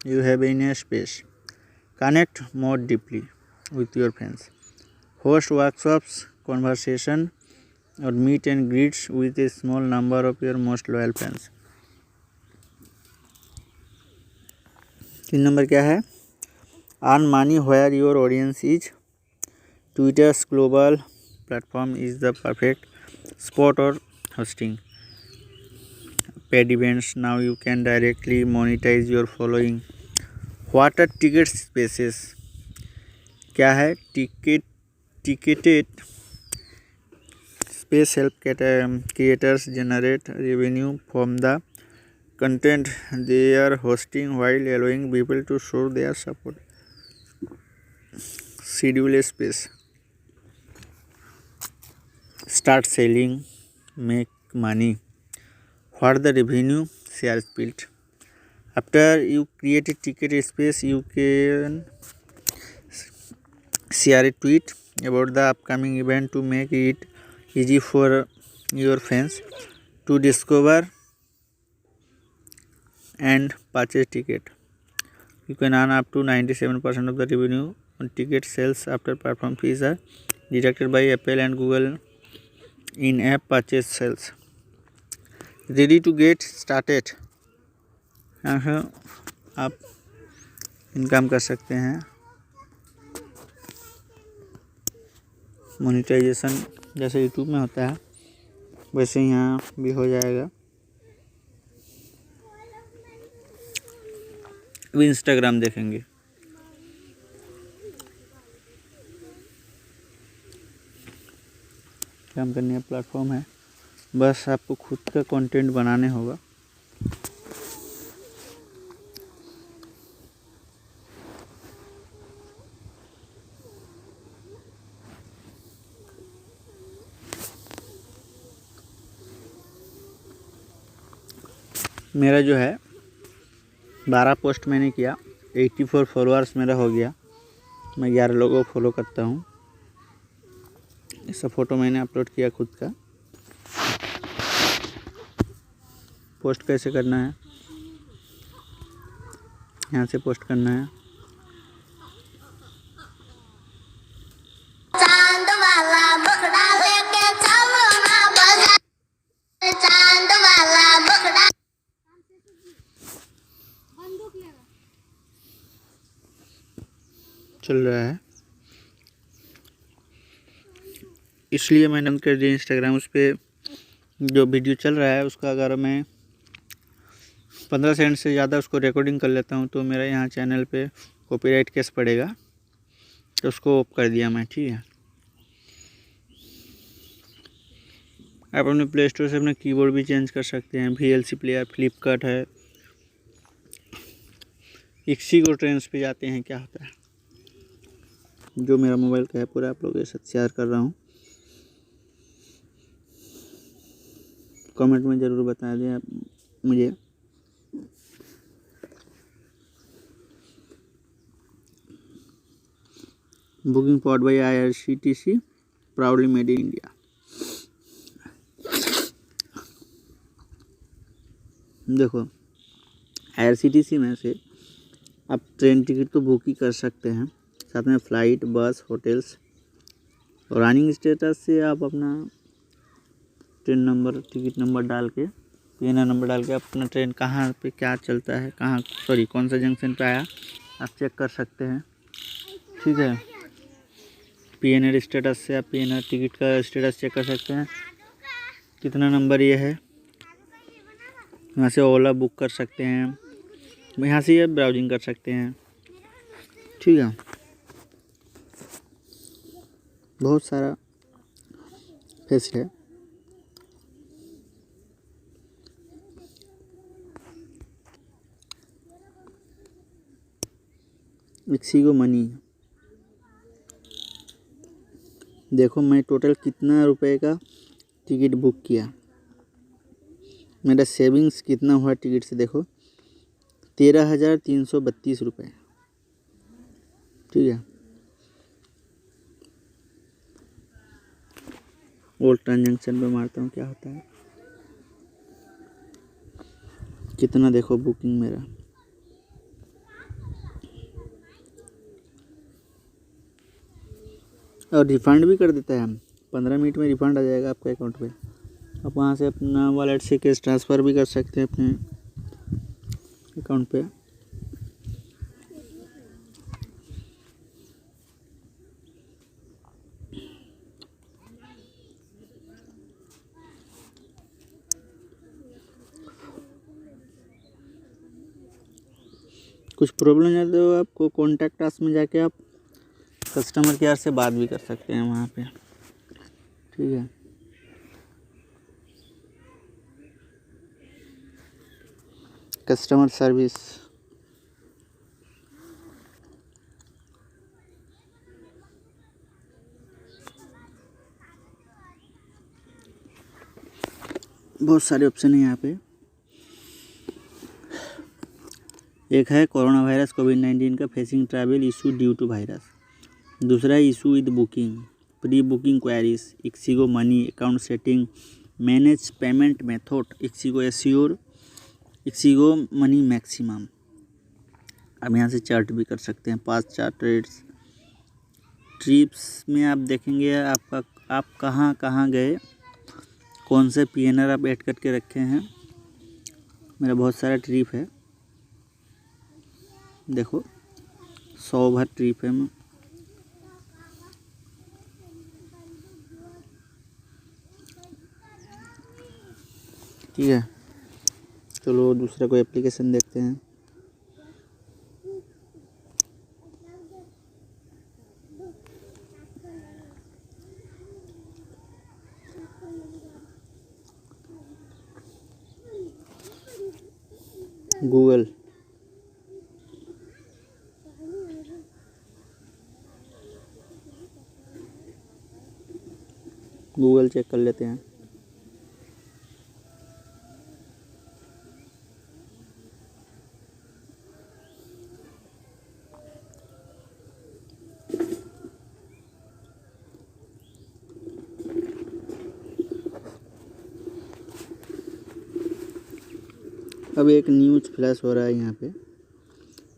you have in a space. Connect more deeply with your friends. Host workshops, conversation और meet and greets with a small number of your most loyal friends. 3 number क्या है? Earn money where your audience is. Twitter's global platform is the perfect spot or hosting paid events. Now you can directly monetize your following. What are ticket spaces? क्या है? ticketed space help creators generate revenue from the content they are hosting while allowing people to show their support. Schedule space. Start selling, make money. What the revenue share split? After you create a ticket space, you can share a tweet about the upcoming event to make it easy for your fans to discover and purchase ticket. You can earn up to 97% of the revenue on ticket sales after platform fees are deducted by Apple and Google in app purchase sales. Ready to get started? यहाँ आप income कर सकते हैं। Monetization जैसे YouTube में होता है वैसे यहाँ भी हो जाएगा। अभी इंस्टाग्राम देखेंगे। काम करने का प्लेटफॉर्म है, बस आपको खुद का कंटेंट बनाने होगा। मेरा जो है 12 पोस्ट मैंने किया, 84 फॉलोअर्स मेरा हो गया। मैं 11 लोगों को फॉलो करता हूँ। इसका फ़ोटो मैंने अपलोड किया खुद का। पोस्ट कैसे करना है, यहाँ से पोस्ट करना है। चांद वाला मुखड़ा लेके चलो ना बाजार, चांद वाला मुखड़ा। चल रहा है इसलिए मैंने बंद कर दिया इंस्टाग्राम। उस पर जो वीडियो चल रहा है उसका अगर मैं 15 सेकंड से ज़्यादा उसको रिकॉर्डिंग कर लेता हूँ तो मेरा यहाँ चैनल पे कॉपीराइट केस पड़ेगा, तो उसको ऑफ कर दिया मैं। ठीक है, आप अपने प्ले स्टोर से अपना कीबोर्ड भी चेंज कर सकते हैं। VLC प्लेयर, फ्लिपकार्ट है। इसी को ट्रेंड्स पे जाते हैं, क्या होता है जो मेरा मोबाइल का है पूरा आप लोगों के साथ शेयर कर रहा हूँ। कमेंट में ज़रूर बता दें आप मुझे। Booking pod by IRCTC, proudly made in India. देखो IRCTC में से आप ट्रेन टिकट तो बुक ही कर सकते हैं, साथ में फ़्लाइट, बस, होटल्स और रनिंग स्टेटस से आप अपना ट्रेन नंबर, टिकट नंबर डाल के, PNR नंबर डाल के अपना ट्रेन कहाँ पे क्या चलता है, कौन सा जंक्शन पे आया आप चेक कर सकते हैं। ठीक है, PNR स्टेटस से आप PNR टिकट का स्टेटस चेक कर सकते हैं, कितना नंबर ये है। यहाँ से ओला बुक कर सकते हैं, यहाँ से आप ब्राउजिंग कर सकते हैं। ठीक है, बहुत सारा फेस है। Ixigo money. देखो मैं टोटल कितना रुपए का टिकट बुक किया, मेरा सेविंग्स कितना हुआ टिकट से, देखो 13,332 रुपये। ठीक है, ओल्ड ट्रांजैक्शन पे मारता हूँ क्या होता है, कितना देखो बुकिंग मेरा। और रिफ़ंड भी कर देता है, हम 15 मिनट में रिफ़ंड आ जाएगा आपके अकाउंट पे। आप वहाँ से अपना वॉलेट से कैश ट्रांसफ़र भी कर सकते हैं अपने अकाउंट पे। कुछ प्रॉब्लम है तो आपको कॉन्टैक्ट अस में जाके आप कस्टमर केयर से बात भी कर सकते हैं वहाँ पे। ठीक है, कस्टमर सर्विस। बहुत सारे ऑप्शन हैं यहाँ पे। एक है कोरोना वायरस कोविड-19 का facing travel issue due to virus. दूसरा है issue with booking, pre booking queries, Ixigo money, account setting, manage payment method, Ixigo assure, Ixigo money maximum. अब यहाँ से चार्ट भी कर सकते हैं, 5 चार्ट रेट्स। ट्रिप्स में आप देखेंगे आप कहाँ कहाँ गए, कौन से PNR आप ऐड करके रखे हैं। मेरा बहुत सारा ट्रिप है, देखो 100 भर ट्रिप है। मैं ठीक है, चलो दूसरा कोई एप्लीकेशन देखते हैं। गूगल, गूगल चेक कर लेते हैं। अब एक न्यूज़ फ्लैश हो रहा है यहाँ पे,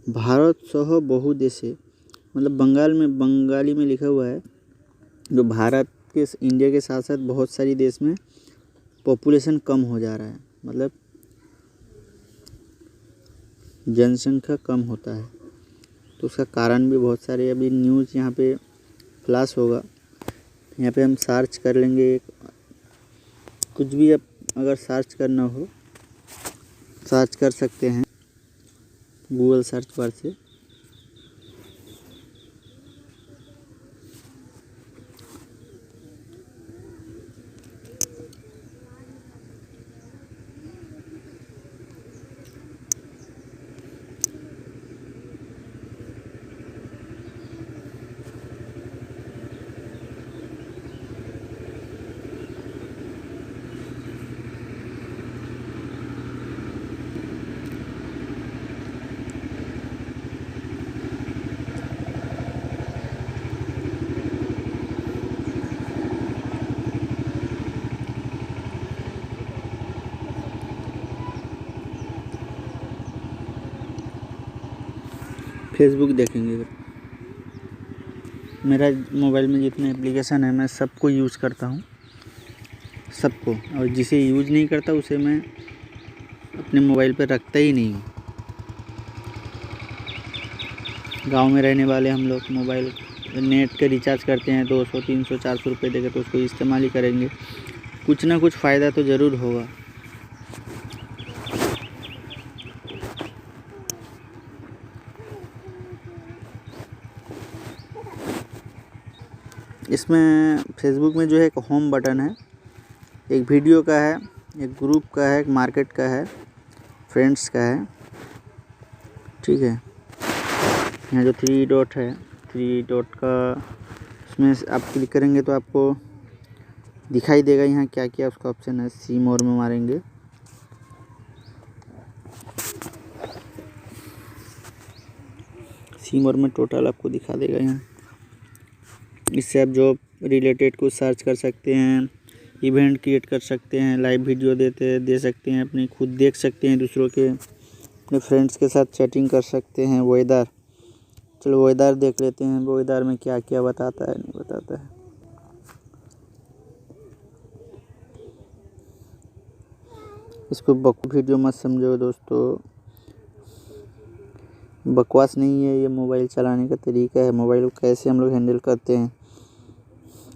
भारत सह बहु देशे, मतलब बंगाली में लिखा हुआ है, जो भारत के इंडिया के साथ साथ बहुत सारी देश में पॉपुलेशन कम हो जा रहा है, मतलब जनसंख्या कम होता है। तो उसका कारण भी बहुत सारे, अभी न्यूज़ यहाँ पे फ्लैश होगा, यहाँ पे हम सर्च कर लेंगे कुछ भी। अगर सर्च करना हो सर्च कर सकते हैं गूगल सर्च बार से। फेसबुक देखेंगे, मेरा मोबाइल में जितने एप्लीकेशन है मैं सबको यूज़ करता हूँ, सबको। और जिसे यूज़ नहीं करता उसे मैं अपने मोबाइल पे रखता ही नहीं हूँ। गांव में रहने वाले हम लोग मोबाइल नेट का रिचार्ज करते हैं 200, 300, 400 रुपये देकर, तो उसको इस्तेमाल ही करेंगे। कुछ ना कुछ फ़ायदा तो ज़रूर होगा। इसमें फेसबुक में जो है एक होम बटन है, एक वीडियो का है, एक ग्रुप का है, एक मार्केट का है, फ्रेंड्स का है। ठीक है, यहाँ जो 3 डॉट है, 3 डॉट का उसमें आप क्लिक करेंगे तो आपको दिखाई देगा यहाँ क्या क्या उसका ऑप्शन है। सी मोर में मारेंगे, सी मोर में टोटल आपको दिखा देगा यहाँ। इससे आप जॉब रिलेटेड कुछ सर्च कर सकते हैं, इवेंट क्रिएट कर सकते हैं, लाइव वीडियो दे सकते हैं, अपनी खुद देख सकते हैं, दूसरों के अपने फ्रेंड्स के साथ चैटिंग कर सकते हैं। वेदर, चलो वेदर देख लेते हैं, वेदर में क्या क्या बताता है नहीं बताता है। इसको वीडियो मत समझो दोस्तों, बकवास नहीं है, ये मोबाइल चलाने का तरीका है। मोबाइल को कैसे हम लोग हैंडल करते हैं,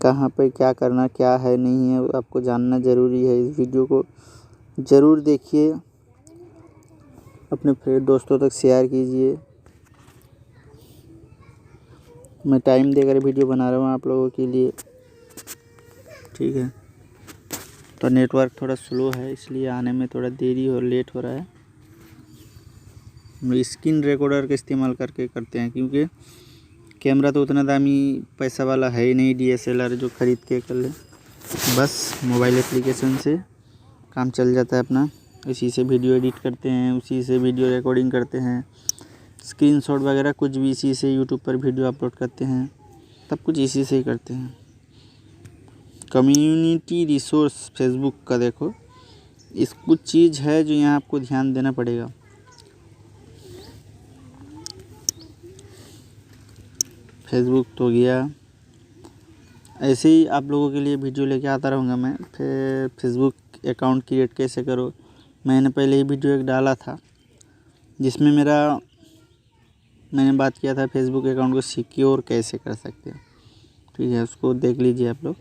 कहाँ पे क्या करना क्या है नहीं है, आपको जानना ज़रूरी है। इस वीडियो को ज़रूर देखिए, अपने फ्रेंड दोस्तों तक शेयर कीजिए। मैं टाइम देकर वीडियो बना रहा हूँ आप लोगों के लिए, ठीक है। तो नेटवर्क थोड़ा स्लो है इसलिए आने में थोड़ा देरी और लेट हो रहा है। हम स्क्रीन रिकॉर्डर का इस्तेमाल करके करते हैं, क्योंकि कैमरा तो उतना दामी पैसा वाला है ही नहीं DSLR जो ख़रीद के कर ले। बस मोबाइल एप्लीकेशन से काम चल जाता है अपना, इसी से वीडियो एडिट करते हैं, उसी से वीडियो रिकॉर्डिंग करते हैं, स्क्रीनशॉट वगैरह कुछ भी इसी से यूट्यूब पर वीडियो अपलोड करते हैं, सब कुछ इसी से ही करते हैं। कम्युनिटी रिसोर्स फेसबुक का देखो, इस कुछ चीज़ है जो यहाँ आपको ध्यान देना पड़ेगा। फेसबुक तो गया, ऐसे ही आप लोगों के लिए वीडियो लेके आता रहूँगा मैं। फिर फेसबुक अकाउंट क्रिएट कैसे करो, मैंने पहले ही वीडियो एक डाला था जिसमें मैंने बात किया था फेसबुक अकाउंट को सिक्योर कैसे कर सकते हैं, ठीक है। उसको देख लीजिए आप लोग।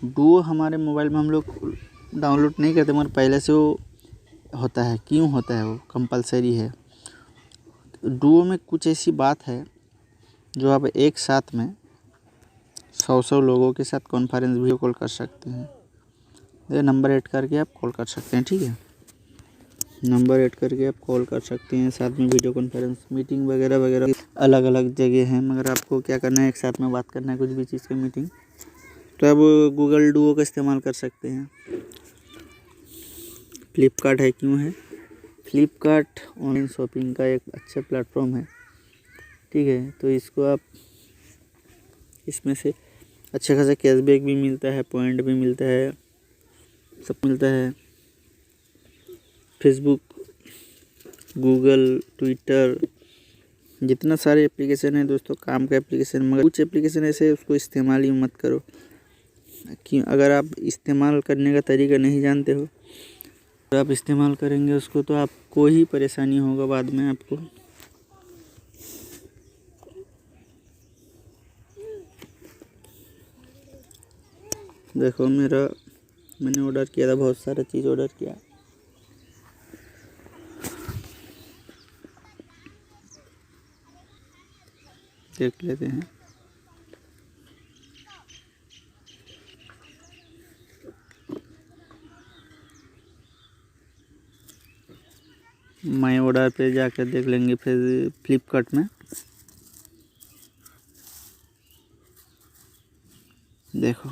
डुओ हमारे मोबाइल में हम लोग डाउनलोड नहीं करते, मगर पहले से वो होता है। क्यों होता है, वो कंपलसरी है। डुओ में कुछ ऐसी बात है जो आप एक साथ में 100 लोगों के साथ कॉन्फ्रेंस वीडियो कॉल कर सकते हैं। ये नंबर ऐड करके आप कॉल कर सकते हैं, ठीक है। नंबर ऐड करके आप कॉल कर सकते हैं, साथ में वीडियो कॉन्फ्रेंस मीटिंग वगैरह वगैरह अलग अलग जगह हैं, मगर आपको क्या करना है, एक साथ में बात करना है कुछ भी चीज़ की मीटिंग, तो आप गूगल डुओ का इस्तेमाल कर सकते हैं। फ्लिपकार्ट है, क्यों है, फ्लिपकार्ट ऑनलाइन शॉपिंग का एक अच्छा प्लेटफॉर्म है, ठीक है। तो इसको आप, इसमें से अच्छा खासा कैशबैक भी मिलता है, पॉइंट भी मिलता है, सब मिलता है। फेसबुक, गूगल, ट्विटर, जितना सारे एप्लीकेशन है दोस्तों, काम का एप्लीकेशन, मगर कुछ एप्लीकेशन ऐसे उसको इस्तेमाल ही मत करो। क्यों, अगर आप इस्तेमाल करने का तरीका नहीं जानते हो, तो आप इस्तेमाल करेंगे उसको तो आपको ही परेशानी होगा बाद में आपको। देखो मैंने ऑर्डर किया था, बहुत सारा चीज़ ऑर्डर किया। देख लेते हैं। माय ऑर्डर पे जाकर देख लेंगे फिर फ्लिपकार्ट में। देखो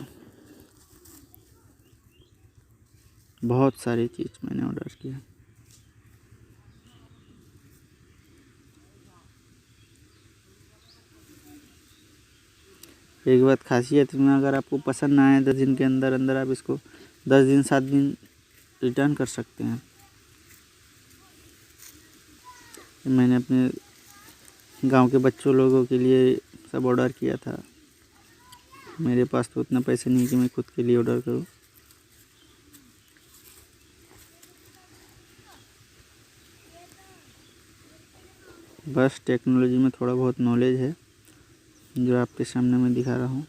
बहुत सारी चीज़ मैंने ऑर्डर किया। एक बात खासियत में, अगर आपको पसंद ना आए 10 दिन के अंदर अंदर आप इसको 10 दिन 7 दिन रिटर्न कर सकते हैं। मैंने अपने गांव के बच्चों लोगों के लिए सब ऑर्डर किया था। मेरे पास तो उतना पैसे नहीं कि मैं खुद के लिए ऑर्डर करूं। बस टेक्नोलॉजी में थोड़ा बहुत नॉलेज है जो आपके सामने मैं दिखा रहा हूँ।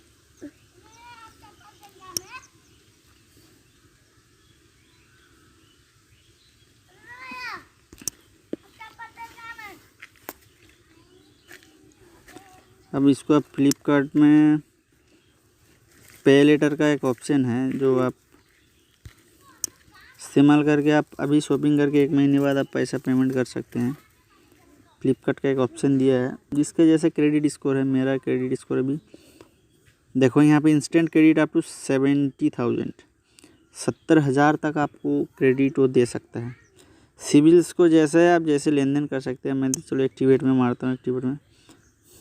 अब इसको आप फ्लिपकार्ट में पे लेटर का एक ऑप्शन है जो आप इस्तेमाल करके आप अभी शॉपिंग करके 1 महीने बाद आप पैसा पेमेंट कर सकते हैं। फ्लिपकार्ट का एक ऑप्शन दिया है जिसके जैसे क्रेडिट स्कोर है, मेरा क्रेडिट स्कोर अभी देखो यहाँ पे इंस्टेंट क्रेडिट अप टू 70,000 70,000 तक आपको क्रेडिट वो दे सकता है। सिविल्स को जैसे है आप जैसे लेन देन कर सकते हैं। मैं तो चलो एक्टिवेट में मारता हूँ, एक्टिवेट में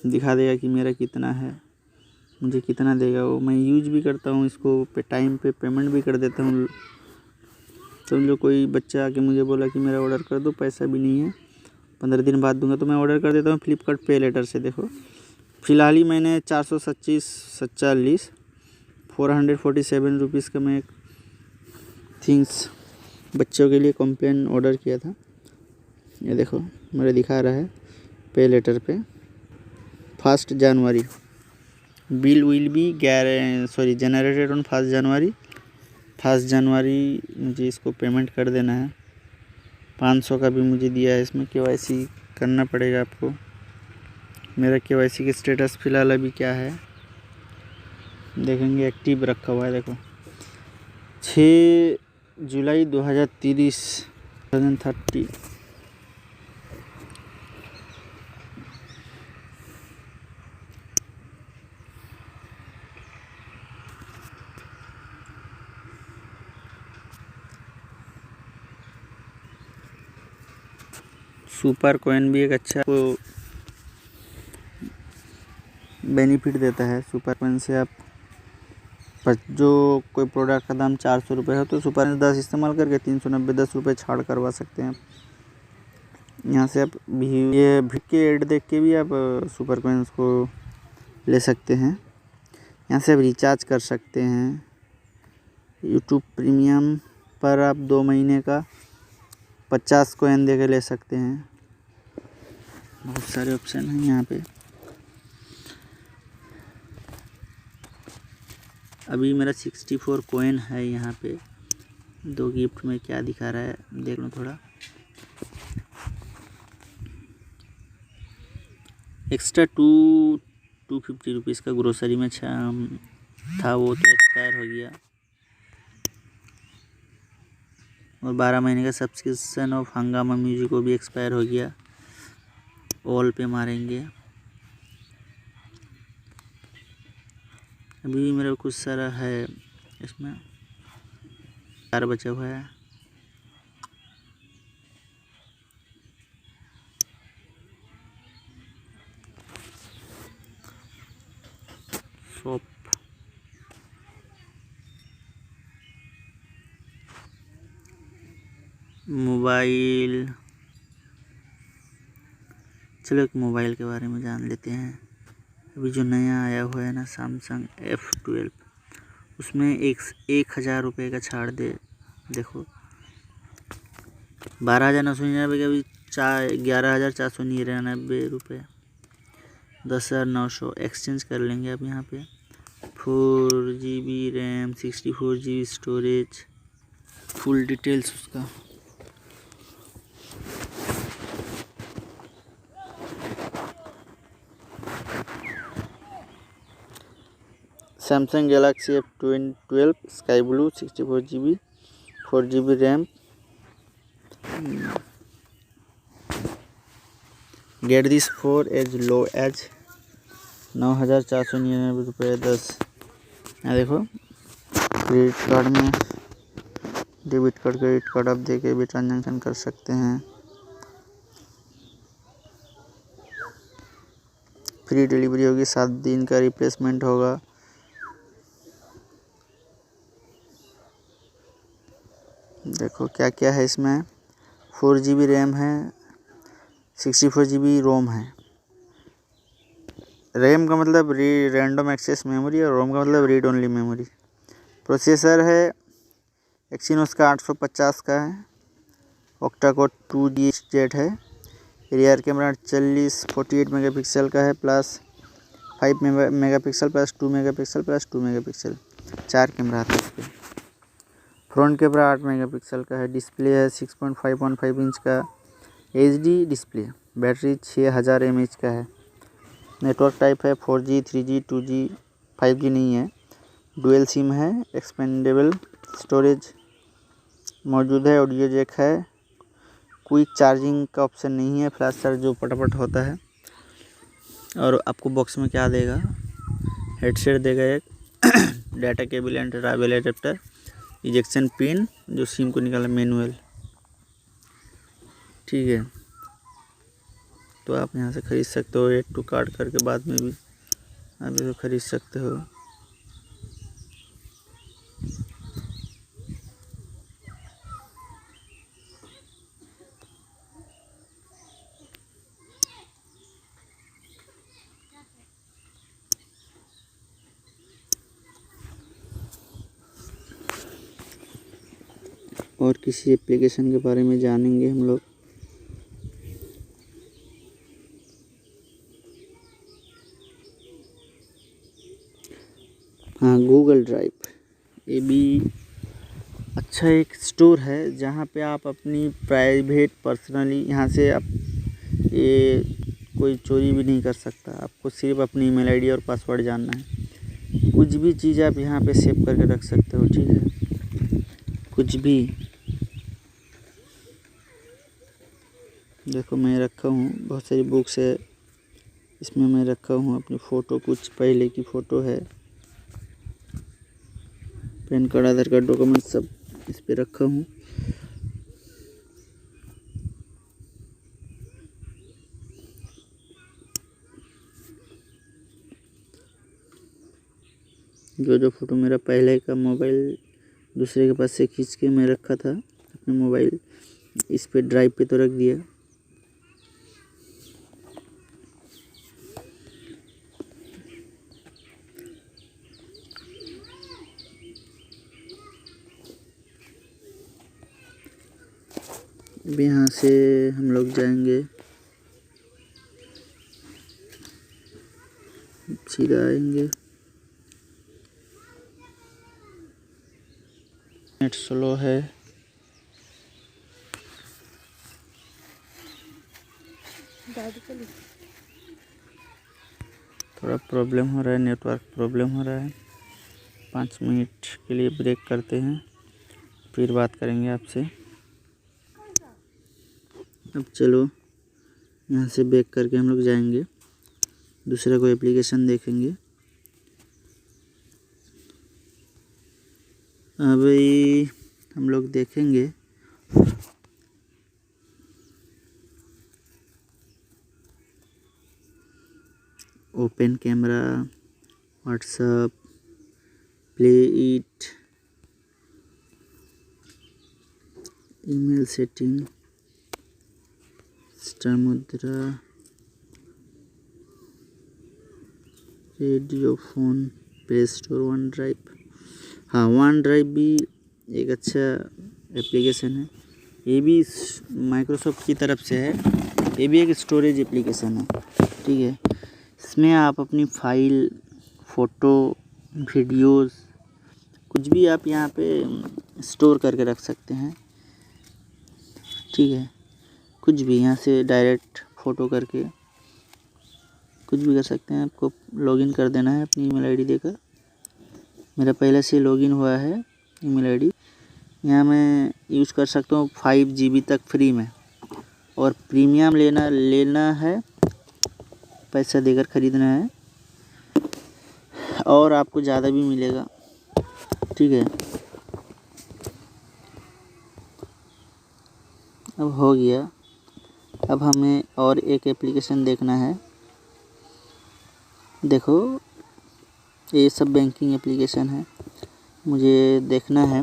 दिखा देगा कि मेरा कितना है, मुझे कितना देगा वो। मैं यूज भी करता हूँ इसको, टाइम पे पेमेंट भी कर देता हूँ। समझो कोई बच्चा आके मुझे बोला कि मेरा ऑर्डर कर दो, पैसा भी नहीं है, 15 दिन बाद दूंगा, तो मैं ऑर्डर कर देता हूँ फ्लिपकार्ट पे लेटर से। देखो फ़िलहाल ही मैंने 447 447 रुपीज़ का मैं एक थिंग्स बच्चों के लिए कंप्लेन ऑर्डर किया था। ये देखो मेरा दिखा रहा है पे लेटर पे 1 जनवरी। Bill will be generated on 1 जनवरी। 1 जनवरी मुझे इसको पेमेंट कर देना है। 500 का भी मुझे दिया है, इसमें KYC करना पड़ेगा आपको। मेरा KYC की स्टेटस फ़िलहाल अभी क्या है देखेंगे, एक्टिव रखा हुआ है। देखो 6 जुलाई 2030 सुपर कॉइन भी एक अच्छा को बेनिफिट देता है। सुपर कॉइन से आप जो कोई प्रोडक्ट का दाम 400 रुपये है तो सुपर 10 इस्तेमाल करके 390 10 रुपये छाड़ करवा सकते हैं। यहाँ से आप ये भिक के ऐड देख के भी आप सुपर कॉइन्स को ले सकते हैं। यहाँ से आप रिचार्ज कर सकते हैं। यूट्यूब प्रीमियम पर आप 2 महीने का 50 कॉइन दे के ले सकते हैं। बहुत सारे ऑप्शन हैं यहाँ पे। अभी मेरा 64 कॉइन है यहाँ पे। 2 गिफ्ट में क्या दिखा रहा है देख लो थोड़ा। एक्स्ट्रा 250 रुपीज़ का ग्रोसरी में था वो तो एक्सपायर हो गया। और 12 महीने का सब्सक्रिप्शन ऑफ हंगामा म्यूजिक को भी एक्सपायर हो गया। ऑल पे मारेंगे। अभी भी मेरा कुछ सारा है इसमें, 4 बचा हुआ है। शॉप मोबाइल, चलो एक मोबाइल के बारे में जान लेते हैं। अभी जो नया आया हुआ है ना सैमसंग F12, उसमें 1,000 रुपये का छाड़ दे। देखो 12,999 का भी 11,499 रुपये, 10,900 एक्सचेंज कर लेंगे आप यहाँ पे। 4GB RAM, 64GB storage, full details उसका। Samsung Galaxy F12 sky blue 64GB 4GB RAM. Get this for as low as 9,499 रुपये 10। यहाँ देखो क्रेडिट कार्ड में डेबिट कार्ड क्रेडिट कार्ड आप दे के भी ट्रांजैक्शन कर सकते हैं। फ्री डिलीवरी होगी, 7 दिन का रिप्लेसमेंट होगा। देखो क्या क्या है इसमें। 4GB रैम है, 64GB रोम है। रैम का मतलब रैंडम एक्सेस मेमोरी और रोम का मतलब रीड ओनली मेमोरी। प्रोसेसर है एक्सिनोस का 850 का है। ऑक्टा कोर 2DZ है। रियर कैमरा 48 मेगापिक्सल का है, plus 5 megapixel plus 2 megapixel plus 2 megapixel, 4 camera आता है इस पर। फ्रंट कैमरा 8 मेगापिक्सल का है। डिस्प्ले है 6.5 इंच का HD डिस्प्ले। बैटरी 6000 mAh का है। नेटवर्क टाइप है 4G 3G 2G 5G नहीं है। डुअल सिम है, एक्सपेंडेबल स्टोरेज मौजूद है, ऑडियो जैक है, क्विक चार्जिंग का ऑप्शन नहीं है, फ्लैश चार्ज जो फटाफट होता है। और आपको बॉक्स में क्या देगा, हेडसेट देगा एक, data cable and travel adapter, ejection pin जो सिम को निकाला मैनुअल, ठीक है। तो आप यहाँ से ख़रीद सकते हो, एड टू कार्ट करके बाद में भी आप इसको ख़रीद सकते हो। और किसी एप्लीकेशन के बारे में जानेंगे हम लोग। हाँ, गूगल ड्राइव, ये भी अच्छा एक स्टोर है जहाँ पे आप अपनी प्राइवेट पर्सनली यहाँ से आप ये कोई चोरी भी नहीं कर सकता। आपको सिर्फ अपनी ईमेल आईडी और पासवर्ड जानना है। कुछ भी चीज़ आप यहाँ पे सेव करके रख सकते हो, ठीक है, कुछ भी। देखो मैं रखा हूँ, बहुत सारी बुक्स है इसमें, मैं रखा हूँ अपनी फ़ोटो, कुछ पहले की फ़ोटो है, पैन कार्ड, आधार कार्ड, डॉक्यूमेंट सब इस पे रखा हूँ। जो फ़ोटो मेरा पहले का मोबाइल दूसरे के पास से खींच के मैं रखा था अपने मोबाइल, इस पे ड्राइव पे तो रख दिया। अब यहाँ से हम लोग जाएंगे, सीधा आएंगे। नेट स्लो है, थोड़ा प्रॉब्लम हो रहा है, नेटवर्क प्रॉब्लम हो रहा है। 5 मिनट के लिए ब्रेक करते हैं, फिर बात करेंगे आपसे। अब चलो यहाँ से बैक करके हम लोग जाएंगे, दूसरा कोई एप्लीकेशन देखेंगे। अभी हम लोग देखेंगे open camera, WhatsApp, play it, email setting, star Mudra, radio phone, play store, OneDrive. हाँ, वन ड्राइव भी एक अच्छा एप्लीकेशन है, ये भी माइक्रोसॉफ्ट की तरफ से है, ये भी एक स्टोरेज एप्लीकेशन है, ठीक है। इसमें आप अपनी फाइल, फ़ोटो, वीडियोस, कुछ भी आप यहाँ पे स्टोर करके रख सकते हैं, ठीक है। कुछ भी यहाँ से डायरेक्ट फ़ोटो करके कुछ भी कर सकते हैं। आपको लॉगिन कर देना है अपनी ईमेल आईडी देकर। मेरा पहले से लॉगिन हुआ है ईमेल आईडी। यहाँ मैं यूज़ कर सकता हूँ 5 GB तक फ्री में, और प्रीमियम लेना है, पैसा देकर ख़रीदना है, और आपको ज़्यादा भी मिलेगा, ठीक है। अब हो गया। अब हमें और एक एप्लीकेशन देखना है। देखो ये सब बैंकिंग एप्लीकेशन है, मुझे देखना है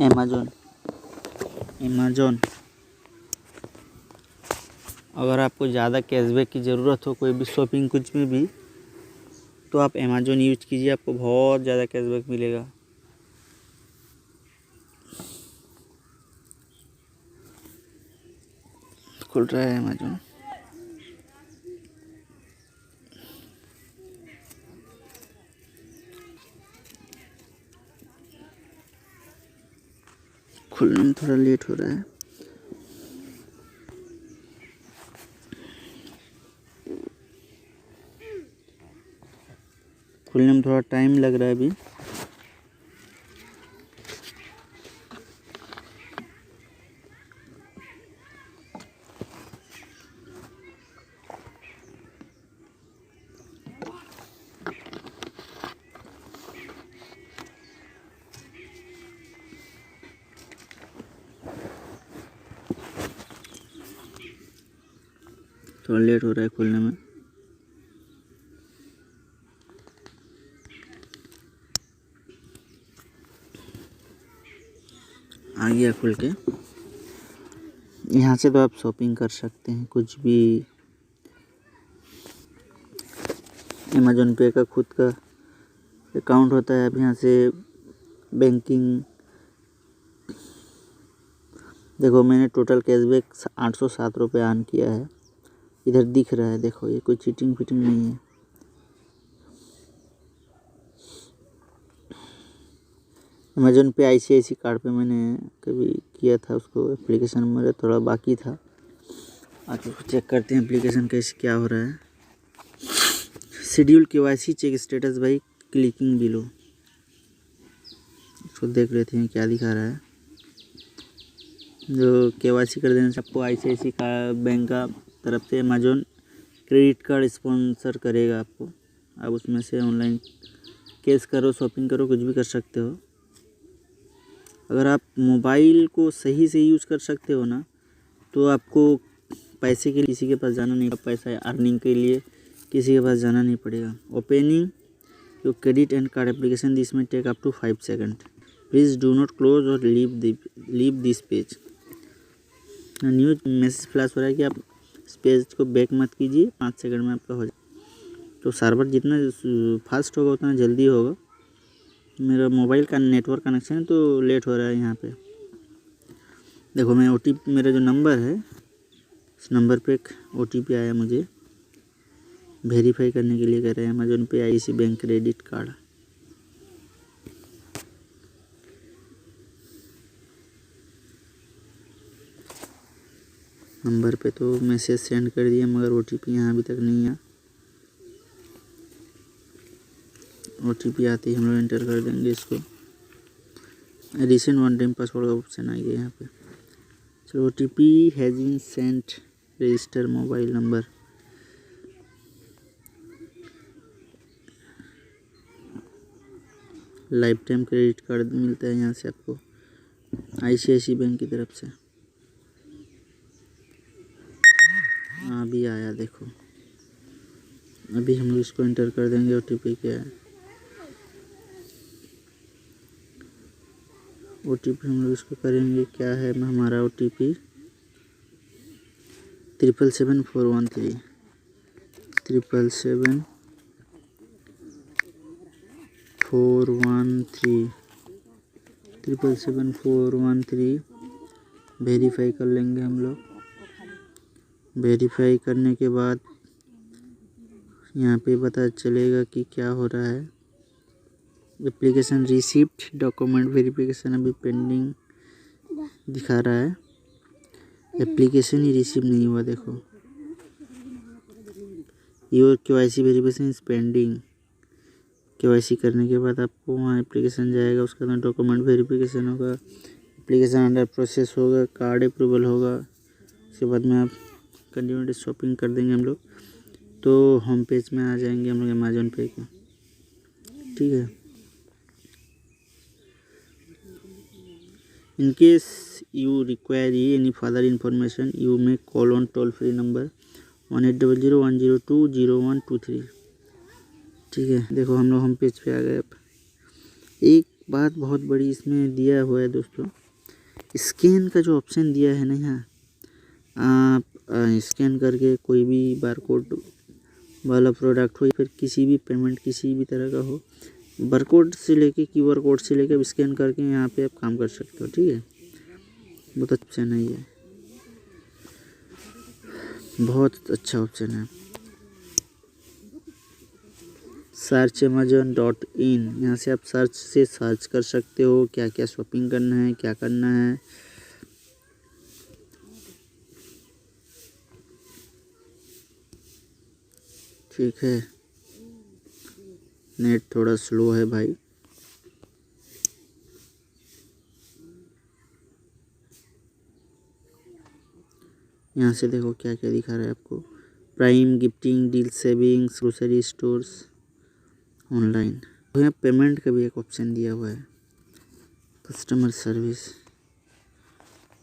अमेज़न। अगर आपको ज़्यादा कैशबैक की ज़रूरत हो, कोई भी शॉपिंग कुछ में भी, तो आप अमेज़न यूज कीजिए, आपको बहुत ज़्यादा कैशबैक मिलेगा। खुल रहा है अमेज़न, खुलने में थोड़ा लेट हो रहा है। खुल खुलने में थोड़ा टाइम लग रहा है अभी। थोड़ा लेट हो रहा है खुलने में। आ गया खुल के। यहाँ से तो आप शॉपिंग कर सकते हैं कुछ भी। अमेज़न पे का खुद का अकाउंट होता है। आप यहाँ से बैंकिंग देखो, मैंने टोटल कैशबैक 807 रुपये अर्न किया है। इधर दिख रहा है, देखो ये कोई चीटिंग फिटिंग नहीं है। अमेज़न पे ICICI कार्ड पे मैंने कभी किया था, उसको एप्लीकेशन मेरा थोड़ा बाकी था। आगे चेक करते हैं एप्लीकेशन कैसे क्या हो रहा है। Schedule KYC check status by clicking below, इसको देख लेते हैं क्या दिखा रहा है। जो KYC कर देने से आपको ICICI का बैंक का तरफ से अमेज़न क्रेडिट कार्ड स्पॉन्सर करेगा आपको। आप उसमें से ऑनलाइन कैश करो, शॉपिंग करो, कुछ भी कर सकते हो। अगर आप मोबाइल को सही से यूज़ कर सकते हो ना, तो आपको पैसे के लिए किसी के पास जाना नहीं, पैसा अर्निंग के लिए किसी के पास जाना नहीं पड़ेगा। Opening your credit and card application this may take up to 5 second. Please do not close और leave this page. New message flash हो रहा है कि आप इस पेज को बैक मत कीजिए, 5 सेकंड में आपका हो जाए। तो सर्वर जितना फास्ट होगा उतना जल्दी होगा। मेरा मोबाइल का नेटवर्क कनेक्शन है तो लेट हो रहा है यहाँ पे। देखो मैं OTP, मेरा जो नंबर है इस नंबर पे एक OTP आया मुझे, वेरीफाई करने के लिए कह रहे हैं। अमेज़न पे ICICI bank credit card. Number पे तो मैसेज सेंड कर दिया मगर OTP यहाँ अभी तक नहीं आया। OTP आते ही हम लोग एंटर कर देंगे इसको। रिसेंट वन टाइम पासवर्ड का ऑप्शन आ गया यहाँ पे। चलो OTP has been sent, register mobile number. Life time credit card मिलता है यहाँ से आपको ICICI बैंक की तरफ से। अभी आया देखो, अभी हम लोग इसको एंटर कर देंगे। OTP क्या है, OTP हम लोग इसको करेंगे क्या है हमारा OTP 777413 77413 वेरीफाई कर लेंगे हम लोग। वेरीफाई करने के बाद यहाँ पे पता चलेगा कि क्या हो रहा है। एप्लीकेशन रिसिप्ट डॉक्यूमेंट वेरिफिकेशन अभी पेंडिंग दिखा रहा है। एप्लीकेशन ही रिसीव नहीं हुआ, देखो your KYC verification is pending. KYC करने के बाद आपको वहाँ एप्लीकेशन जाएगा, उसके अंदर डॉक्यूमेंट वेरिफिकेशन होगा, एप्लीकेशन अंडर प्रोसेस होगा, कार्ड अप्रूवल होगा। उसके बाद में आप कंटिन्यू शॉपिंग कर देंगे हम लोग, तो होम पेज में आ जाएंगे हम लोग अमेज़न पे के। ठीक है। In case you require any further information, you may call on toll free number 1800-102-0123। ठीक है, देखो हम लोग होम पेज पे आ गए। अब एक बात बहुत बड़ी इसमें दिया हुआ है दोस्तों, स्कैन का जो ऑप्शन दिया है ना, यहाँ आप स्कैन करके कोई भी बारकोड वाला प्रोडक्ट हो या फिर किसी भी पेमेंट किसी भी तरह का हो, बारकोड से लेके QR कोड से लेके अब स्कैन करके यहाँ पे आप काम कर सकते हो। ठीक है, बहुत अच्छा नहीं है, बहुत अच्छा ऑप्शन है। सर्च amazon.in, यहाँ से आप सर्च कर सकते हो क्या क्या शॉपिंग करना है, क्या करना है। ठीक है, नेट थोड़ा स्लो है भाई। यहाँ से देखो क्या क्या दिखा रहा है आपको। Prime, gifting, deal, savings, grocery stores, online. तो यहाँ पेमेंट का भी एक ऑप्शन दिया हुआ है, कस्टमर सर्विस।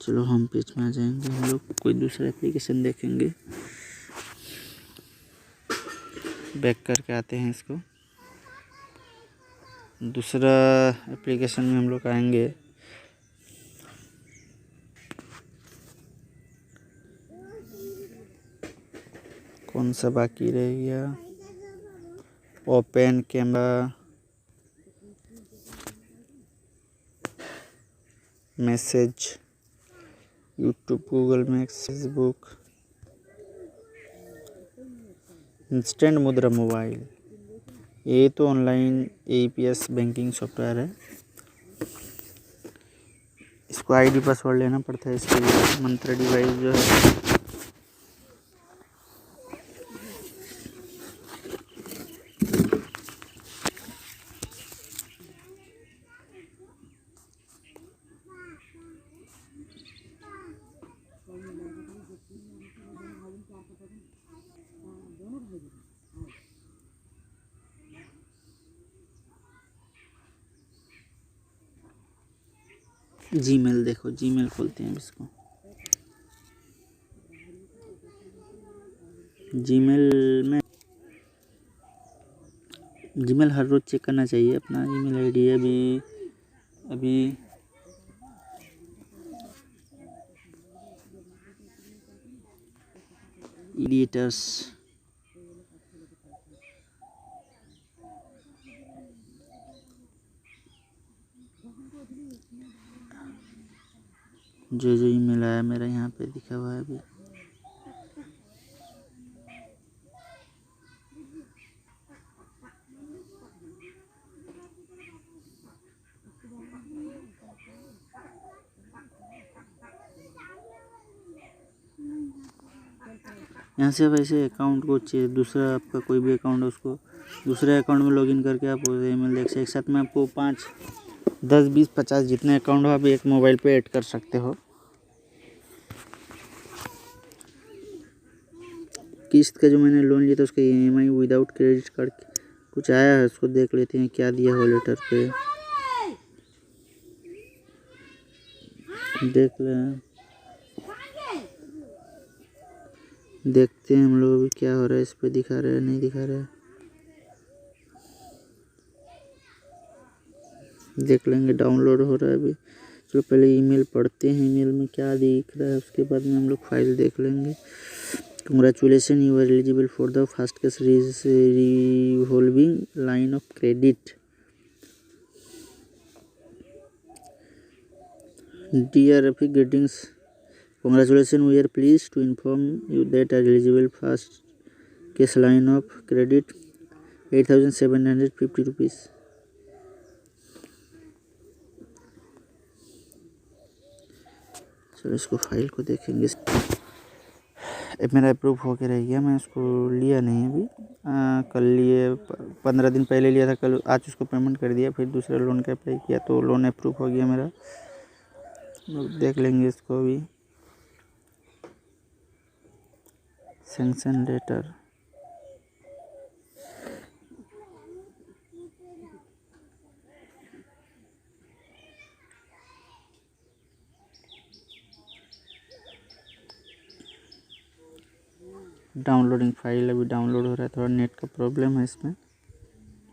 चलो होम पेज में आ जाएंगे हम लोग, कोई दूसरा एप्लीकेशन देखेंगे। बैक करके आते हैं इसको। दूसरा एप्लीकेशन में हम लोग आएंगे। कौन सा बाकी रह गया? Open camera, message, YouTube, Google maps, Facebook, instant मुद्रा मोबाइल। ये तो ऑनलाइन APS बैंकिंग सॉफ्टवेयर है। इसको ID पासवर्ड लेना पड़ता है इसके लिए। मंत्र डिवाइस जो है जीमेल। देखो जीमेल खोलते हैं इसको। जीमेल हर रोज़ चेक करना चाहिए अपना ईमेल ID। अभी एडिटर्स, जो ईमेल आया मेरा यहाँ पे दिखा हुआ है अभी। यहाँ से वैसे अकाउंट को दूसरा आपका कोई भी अकाउंट है उसको दूसरे अकाउंट में लॉगिन करके आप ईमेल देख सकते। एक साथ में आपको 5, 10, 20, 50 जितने अकाउंट हो आप एक मोबाइल पे ऐड कर सकते हो। किस्त का जो मैंने लोन लिया था उसका EMI विदाउट क्रेडिट कार्ड कुछ आया है, उसको देख लेते हैं क्या दिया हो लेटर पे। देखते हैं हम लोग अभी क्या हो रहा है। इस पे दिखा रहा है नहीं दिखा रहा है, देख लेंगे। डाउनलोड हो रहा है अभी। चलो पहले ईमेल पढ़ते हैं, ईमेल में क्या दिख रहा है, उसके बाद में हम लोग फाइल देख लेंगे। Congratulations, you are eligible for the fastest revolving line of credit. Dear Rafiq, greetings. Congratulations, we are pleased to inform you that are eligible fastest line of credit 8,750 rupees. चलो इसको फाइल को देखेंगे। मेरा approve होके रह गया, मैं उसको लिया नहीं अभी। कल लिए, 15 दिन पहले लिया था, कल आज उसको पेमेंट कर दिया। फिर दूसरा लोन का अप्लाई किया तो लोन अप्रूव हो गया मेरा। देख लेंगे इसको अभी। सैंक्शन लेटर, डाउनलोडिंग फाइल अभी डाउनलोड हो रहा है। थोड़ा नेट का प्रॉब्लम है इसमें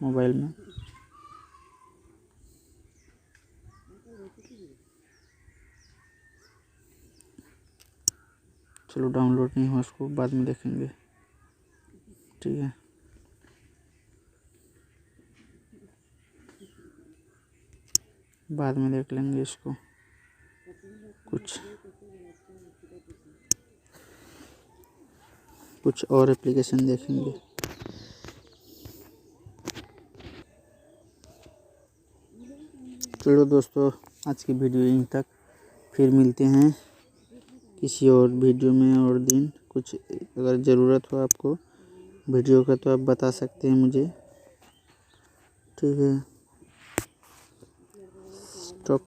मोबाइल में। चलो डाउनलोड नहीं हुआ, उसको बाद में देखेंगे, ठीक है। बाद में देख लेंगे इसको। कुछ और एप्लीकेशन देखेंगे। चलो दोस्तों, आज की वीडियो यहीं तक। फिर मिलते हैं किसी और वीडियो में और दिन। कुछ अगर ज़रूरत हो आपको वीडियो का तो आप बता सकते हैं मुझे। ठीक है, स्टॉप।